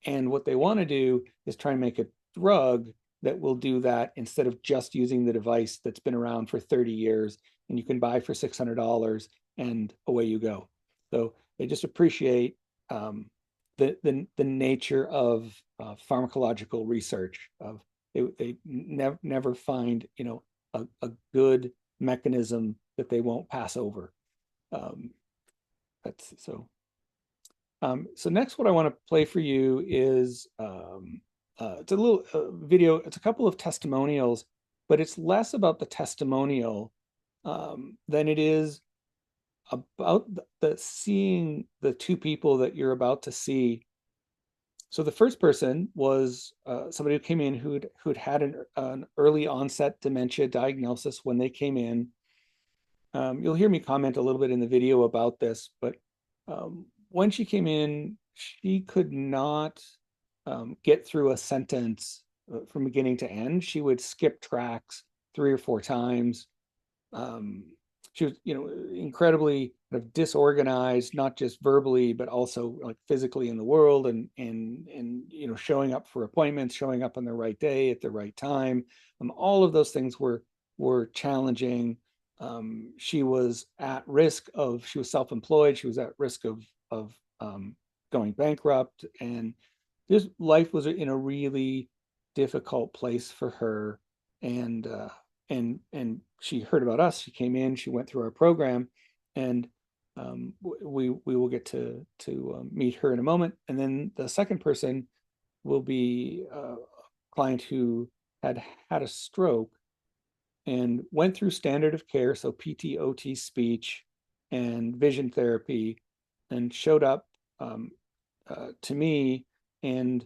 [SPEAKER 2] And what they want to do is try and make a drug that will do that instead of just using the device that's been around for 30 years and you can buy for $600 and away you go. So they just appreciate the nature of pharmacological research. They never find a good mechanism that they won't pass over. So next, what I want to play for you is it's a little video. It's a couple of testimonials, but it's less about the testimonial than it is about seeing the two people that you're about to see. So the first person was somebody who came in who'd had an early onset dementia diagnosis when they came in. You'll hear me comment a little bit in the video about this, but when she came in, she could not get through a sentence from beginning to end. She would skip tracks 3 or 4 times. She was, incredibly kind of disorganized, not just verbally, but also like physically in the world, and showing up for appointments, showing up on the right day at the right time. All of those things were challenging. She was at risk of, she was self-employed. She was at risk of going bankrupt, and this life was in a really difficult place for her. And she heard about us. She came in. She went through our program, and we will get to meet her in a moment. And then the second person will be a client who had a stroke and went through standard of care, so PT, OT, speech, and vision therapy, and showed up to me and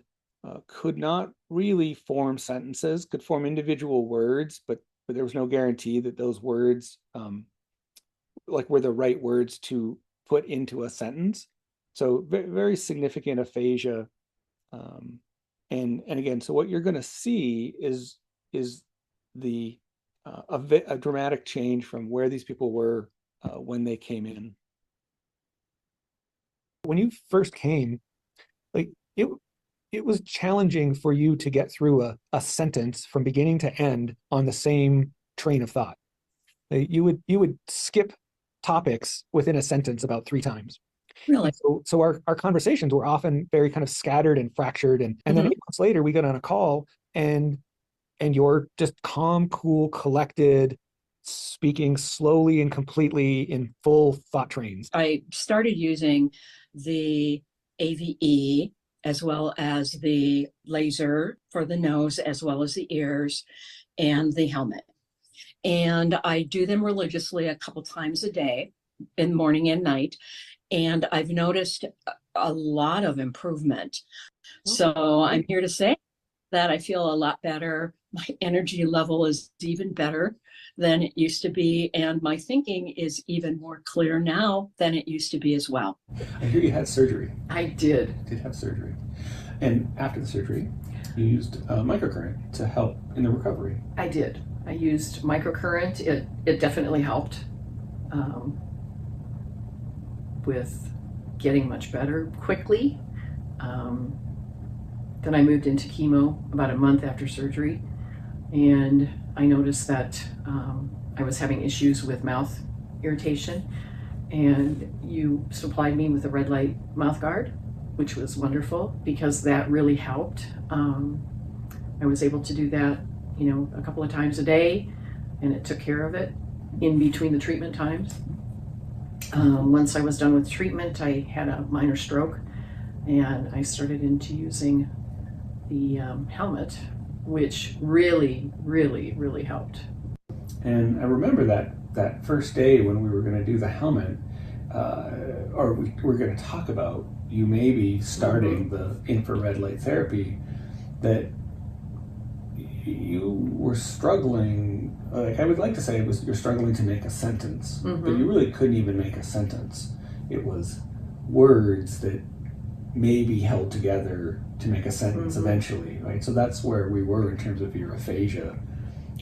[SPEAKER 2] could not really form sentences, could form individual words, but there was no guarantee that those words were the right words to put into a sentence. So very significant aphasia. And again, so what you're going to see is a dramatic change from where these people were when they came in. When you first came, it was challenging for you to get through a sentence from beginning to end on the same train of thought. You would skip topics within a sentence about 3 times. Really? So our conversations were often very kind of scattered and fractured. And then 8 months later, we got on a call and you're just calm, cool, collected, speaking slowly and completely in full thought trains.
[SPEAKER 5] I started using the AVE as well as the laser for the nose, as well as the ears, and the helmet. And I do them religiously a couple times a day, in morning and night. And I've noticed a lot of improvement. So I'm here to say that I feel a lot better. My energy level is even better than it used to be. And my thinking is even more clear now than it used to be as well.
[SPEAKER 2] I hear you had surgery.
[SPEAKER 5] I did.
[SPEAKER 2] You did have surgery. And after the surgery, you used microcurrent to help in the recovery.
[SPEAKER 5] I did.
[SPEAKER 6] I used microcurrent. It definitely helped with getting much better quickly. Then I moved into chemo about a month after surgery, and I noticed that I was having issues with mouth irritation, and you supplied me with a red light mouth guard, which was wonderful because that really helped. I was able to do that, a couple of times a day, and it took care of it in between the treatment times. Once I was done with treatment, I had a minor stroke, and I started into using the helmet, which really, really, really helped.
[SPEAKER 2] And I remember that first day when we were going to do the helmet, or we were going to talk about you maybe starting the infrared light therapy, that you were struggling, like I would like to say you're struggling to make a sentence, but you really couldn't even make a sentence. It was words that maybe held together to make a sentence eventually, right? So that's where we were in terms of your aphasia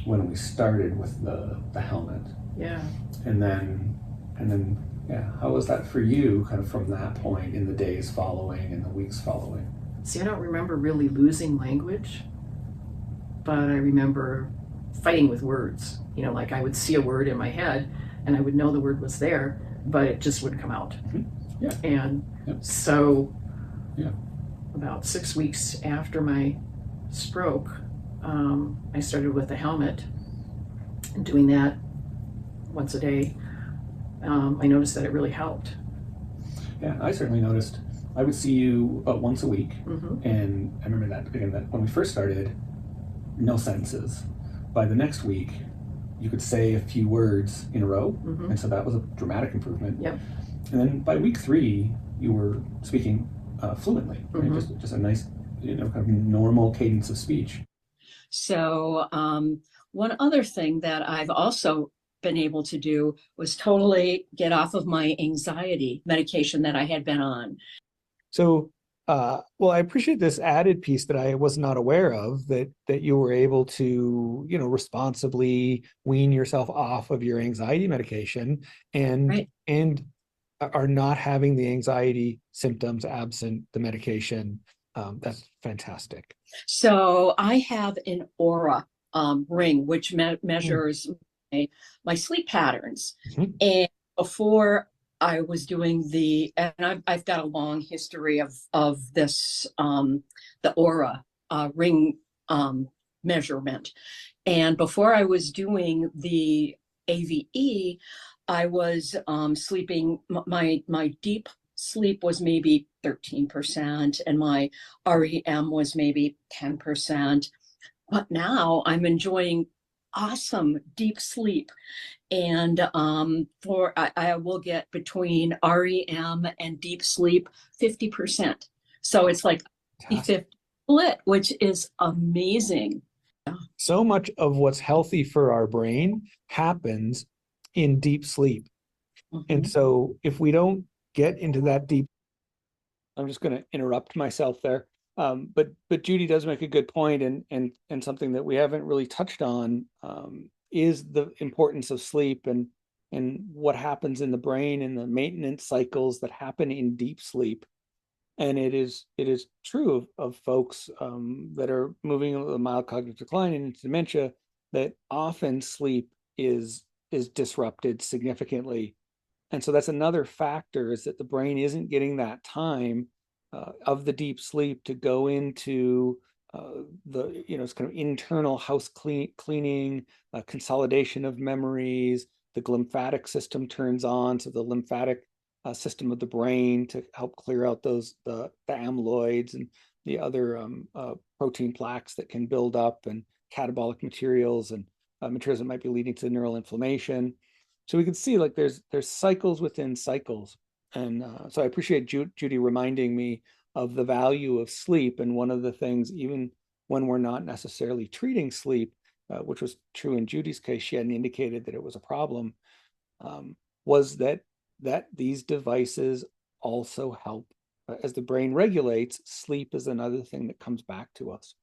[SPEAKER 2] when we started with the helmet.
[SPEAKER 6] Yeah.
[SPEAKER 2] And then yeah, how was that for you kind of from that point in the days following and the weeks following?
[SPEAKER 6] See, I don't remember really losing language, but I remember fighting with words. Like I would see a word in my head and I would know the word was there, but it just wouldn't come out.
[SPEAKER 2] Yeah.
[SPEAKER 6] And so about 6 weeks after my stroke, I started with a helmet and doing that once a day. I noticed that it really helped.
[SPEAKER 2] Yeah, I certainly noticed. I would see you about once a week, and I remember that again, that when we first started, no sentences. By the next week, you could say a few words in a row, and so that was a dramatic improvement.
[SPEAKER 6] Yep.
[SPEAKER 2] And then by week 3, you were speaking fluently, right? Just a nice, kind of normal cadence of speech.
[SPEAKER 5] So one other thing that I've also been able to do was totally get off of my anxiety medication that I had been on.
[SPEAKER 2] So, well, I appreciate this added piece that I was not aware of, that you were able to, responsibly wean yourself off of your anxiety medication and are not having the anxiety symptoms absent the medication. That's fantastic.
[SPEAKER 5] So I have an Aura ring, which measures my sleep patterns. And before I was doing and I've got a long history of this, the Aura ring measurement. And before I was doing the AVE, I was sleeping, my deep sleep was maybe 13% and my REM was maybe 10%. But now I'm enjoying awesome deep sleep. And I will get between REM and deep sleep 50%. So it's like 50 split, which is amazing.
[SPEAKER 2] So much of what's healthy for our brain happens in deep sleep. And so if we don't get into that deep, I'm just going to interrupt myself there. But Judy does make a good point, and something that we haven't really touched on is the importance of sleep and what happens in the brain and the maintenance cycles that happen in deep sleep. And it is true of folks that are moving a mild cognitive decline and into dementia, that often sleep is disrupted significantally. And so that's another factor, is that the brain isn't getting that time of the deep sleep to go into the, it's kind of internal house cleaning, consolidation of memories. The lymphatic system turns on, so the lymphatic system of the brain to help clear out the amyloids and the other protein plaques that can build up, and catabolic materials and materials that might be leading to neural inflammation. So we can see like there's cycles within cycles. And so I appreciate Judy reminding me of the value of sleep. And one of the things, even when we're not necessarily treating sleep, which was true in Judy's case, she hadn't indicated that it was a problem, was that these devices also help. As the brain regulates, sleep is another thing that comes back to us.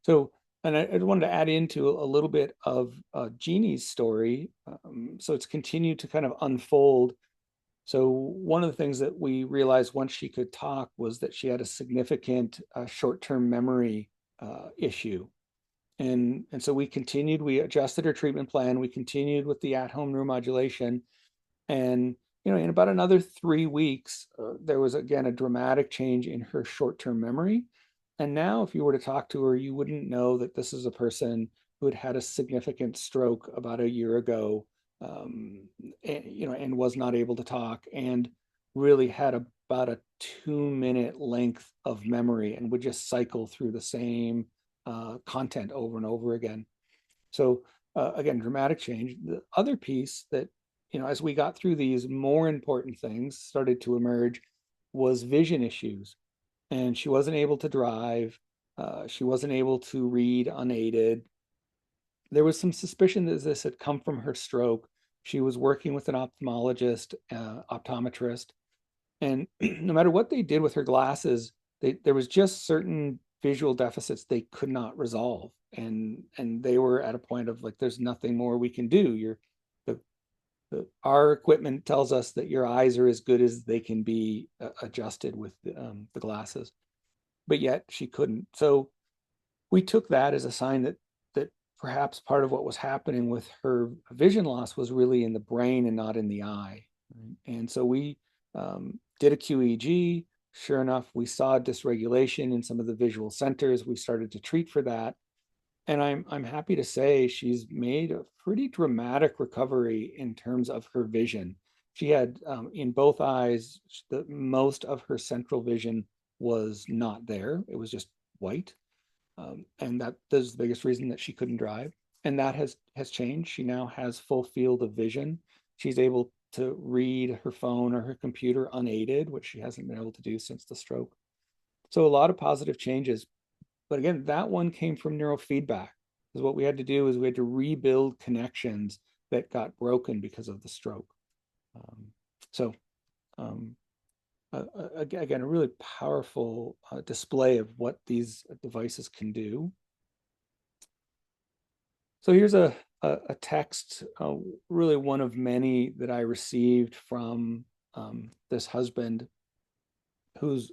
[SPEAKER 2] So And I wanted to add into a little bit of Jeannie's story. So it's continued to kind of unfold. So one of the things that we realized once she could talk was that she had a significant short-term memory issue. And so we adjusted her treatment plan. We continued with the at-home neuromodulation. And, in about another 3 weeks, there was again a dramatic change in her short-term memory. And now if you were to talk to her, you wouldn't know that this is a person who had had a significant stroke about a year ago, and was not able to talk and really had about a 2-minute length of memory and would just cycle through the same content over and over again. So again, dramatic change. The other piece that, as we got through these, more important things started to emerge was vision issues. And she wasn't able to drive. She wasn't able to read unaided. There was some suspicion that this had come from her stroke. She was working with an optometrist, and no matter what they did with her glasses, there was just certain visual deficits they could not resolve, and they were at a point of like, there's nothing more we can do. Our equipment tells us that your eyes are as good as they can be adjusted with the glasses, but yet she couldn't. So we took that as a sign that perhaps part of what was happening with her vision loss was really in the brain and not in the eye. And so we did a QEEG. Sure enough, we saw dysregulation in some of the visual centers. We started to treat for that. And I'm happy to say she's made a pretty dramatic recovery in terms of her vision. She had in both eyes, most of her central vision was not there. It was just white. And that is the biggest reason that she couldn't drive. And that has changed. She now has full field of vision. She's able to read her phone or her computer unaided, which she hasn't been able to do since the stroke. So a lot of positive changes. But again, that one came from neurofeedback. Because what we had to do is we had to rebuild connections that got broken because of the stroke. So again, a really powerful display of what these devices can do. So here's a text, really one of many that I received from this husband whose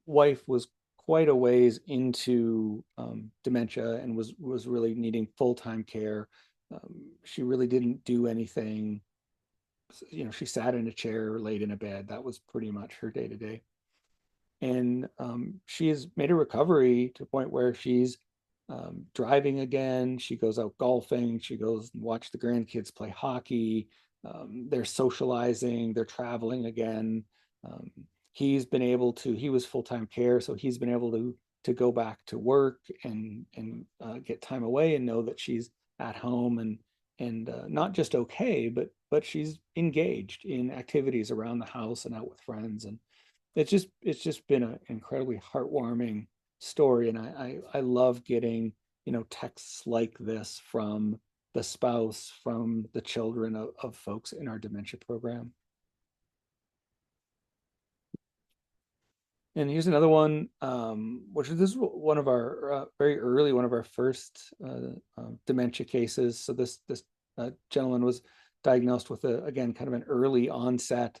[SPEAKER 2] wife was quite a ways into dementia and was really needing full-time care. She really didn't do anything. She sat in a chair, laid in a bed. That was pretty much her day to day. And she has made a recovery to the point where she's driving again. She goes out golfing. She goes and watch the grandkids play hockey. They're socializing. They're traveling again. He was full-time care, so he's been able to go back to work and get time away and know that she's at home and not just okay, but she's engaged in activities around the house and out with friends. And it's just been an incredibly heartwarming story. And I love getting, texts like this from the spouse, from the children of folks in our dementia program. And here's another one, which this is one of our one of our first dementia cases. So this gentleman was diagnosed with again, kind of an early onset.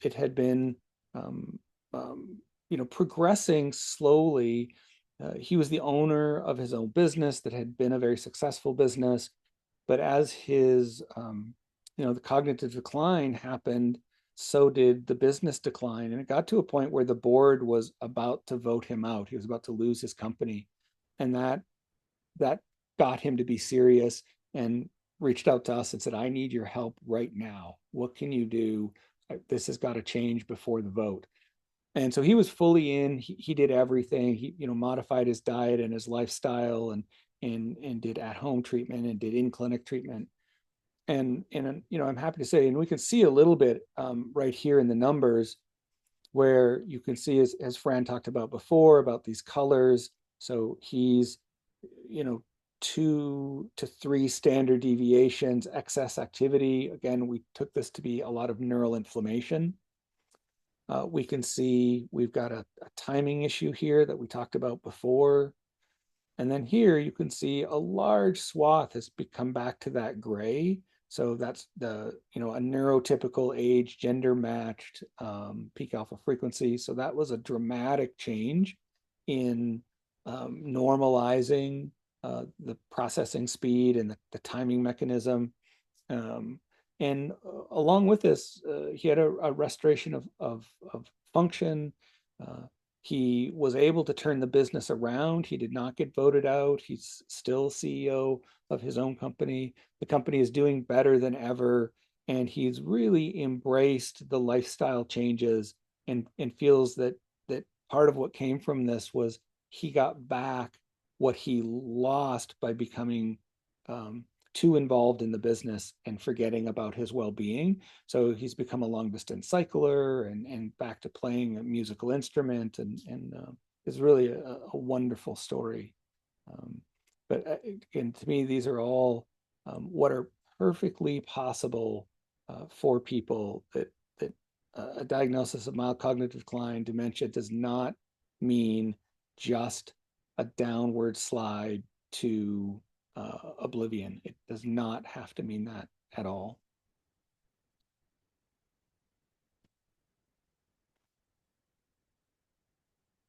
[SPEAKER 2] It had been, progressing slowly. He was the owner of his own business that had been a very successful business, but as his, the cognitive decline happened, so did the business decline. And it got to a point where the board was about to vote him out. He was about to lose his company. And that got him to be serious and reached out to us and said, I need your help right now. What can you do? This has got to change before the vote. And so he was fully in. He did everything. He modified his diet and his lifestyle and did at-home treatment and did in-clinic treatment. And I'm happy to say, and we can see a little bit right here in the numbers, where you can see, as Fran talked about before, about these colors. So he's 2 to 3 standard deviations, excess activity. Again, we took this to be a lot of neural inflammation. We can see we've got a timing issue here that we talked about before. And then here you can see a large swath has become back to that gray. So that's the, a neurotypical age, gender matched peak alpha frequency. So that was a dramatic change in normalizing the processing speed and the timing mechanism. And along with this, he had a restoration of function. He was able to turn the business around. He did not get voted out. He's still CEO of his own company. The company is doing better than ever. And he's really embraced the lifestyle changes and feels that part of what came from this was he got back what he lost by becoming too involved in the business and forgetting about his well-being. So he's become a long-distance cycler and back to playing a musical instrument, and is really a wonderful story. But again, to me, these are all what are perfectly possible for people that a diagnosis of mild cognitive decline, dementia, does not mean just a downward slide to oblivion. It does not have to mean that at all.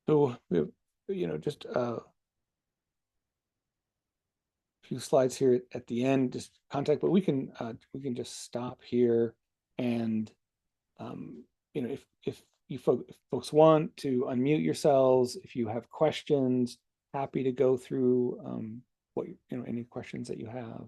[SPEAKER 2] So we have, just a few slides here at the end, just contact, but we can just stop here. And if folks want to unmute yourselves, if you have questions, happy to go through what any questions that you have.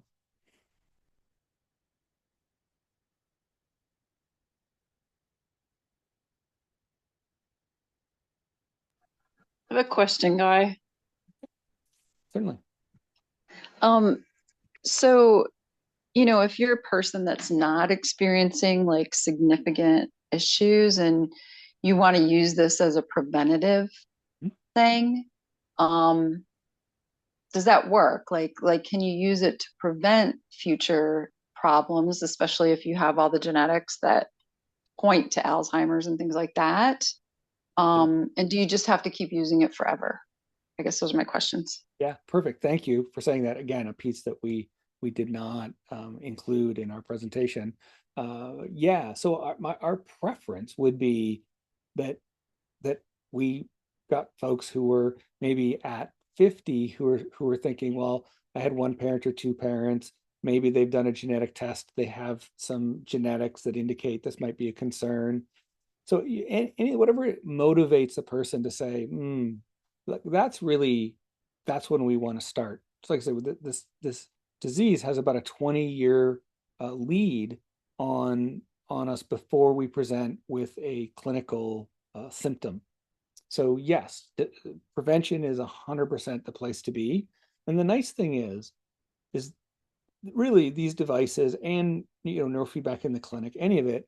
[SPEAKER 7] I have a question, Guy.
[SPEAKER 2] Certainly.
[SPEAKER 7] So, if you're a person that's not experiencing like significant issues and you want to use this as a preventative thing, does that work? Like, can you use it to prevent future problems, especially if you have all the genetics that point to Alzheimer's and things like that? And do you just have to keep using it forever? I guess those are my questions.
[SPEAKER 2] Yeah, perfect. Thank you for saying that. Again, a piece that we did not include in our presentation. Yeah, so our preference would be that we got folks who were maybe at 50 who were thinking, well, I had one parent or two parents. Maybe they've done a genetic test. They have some genetics that indicate this might be a concern. So whatever motivates a person to say, that's when we want to start. It's like I said, this disease has about a 20-year lead on us before we present with a clinical symptom. So yes, prevention is 100% the place to be. And the nice thing is really these devices and neurofeedback in the clinic, any of it,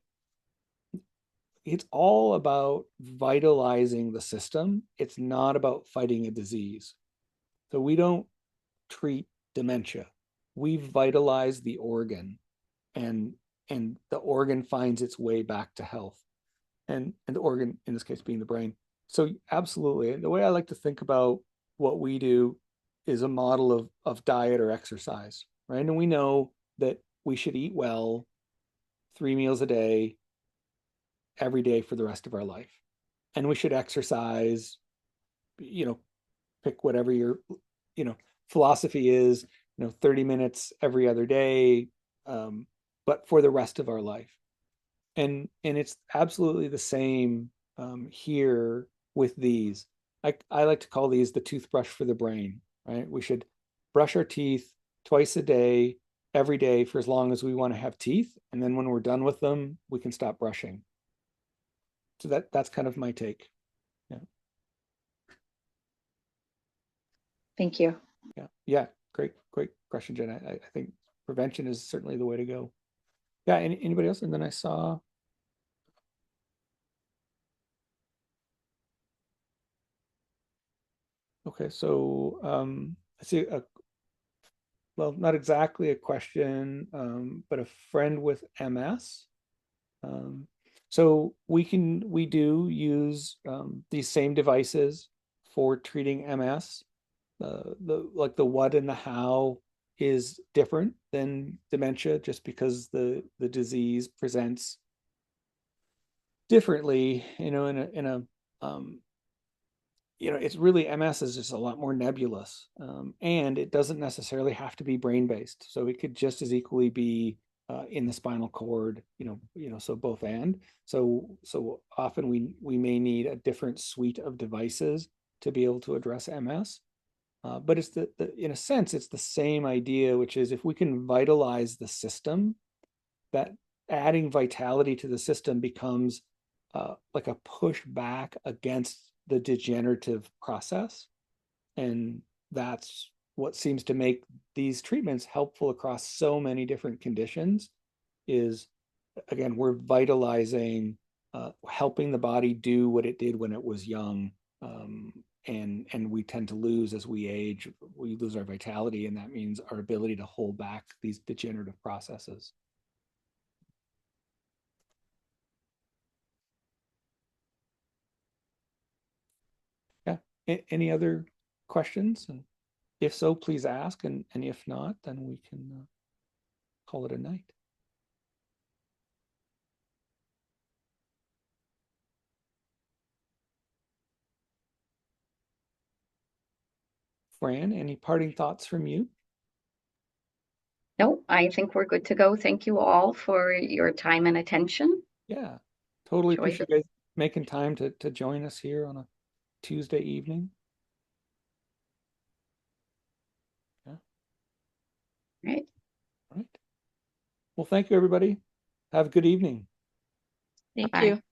[SPEAKER 2] it's all about vitalizing the system. It's not about fighting a disease. So we don't treat dementia. We vitalize the organ, and the organ finds its way back to health. And the organ, in this case, being the brain. So absolutely. The way I like to think about what we do is a model of diet or exercise, right? And we know that we should eat well, 3 meals a day, every day for the rest of our life. And we should exercise, pick whatever your, philosophy is, 30 minutes every other day, but for the rest of our life. And it's absolutely the same here with these. I like to call these the toothbrush for the brain, right? We should brush our teeth twice a day, every day for as long as we want to have teeth. And then when we're done with them, we can stop brushing. So that's kind of my take. Yeah.
[SPEAKER 7] Thank you.
[SPEAKER 2] Yeah. Great question, Jen. I think prevention is certainly the way to go. Yeah. Anybody else? And then I saw. Okay, so I see well, not exactly a question, but a friend with MS. So we do use these same devices for treating MS. the what and the how is different than dementia, just because the disease presents differently, in a it's really, MS is just a lot more nebulous, and it doesn't necessarily have to be brain based. So it could just as equally be in the spinal cord, so both and. So often we may need a different suite of devices to be able to address MS. But it's in a sense, it's the same idea, which is if we can vitalize the system, that adding vitality to the system becomes like a pushback against the degenerative process. And that's what seems to make these treatments helpful across so many different conditions is, again, we're vitalizing, helping the body do what it did when it was young. And we tend to lose as we age, we lose our vitality, and that means our ability to hold back these degenerative processes. Yeah. Any other questions? And if so, please ask. And if not, then we can call it a night. Fran, any parting thoughts from you?
[SPEAKER 1] No, I think we're good to go. Thank you all for your time and attention.
[SPEAKER 2] Yeah, totally
[SPEAKER 1] Enjoy
[SPEAKER 2] appreciate you guys making time to join us here on a Tuesday evening. Yeah.
[SPEAKER 1] Right.
[SPEAKER 2] All right. Well, thank you, everybody. Have a good evening.
[SPEAKER 7] Thank
[SPEAKER 1] Bye-bye.
[SPEAKER 7] you.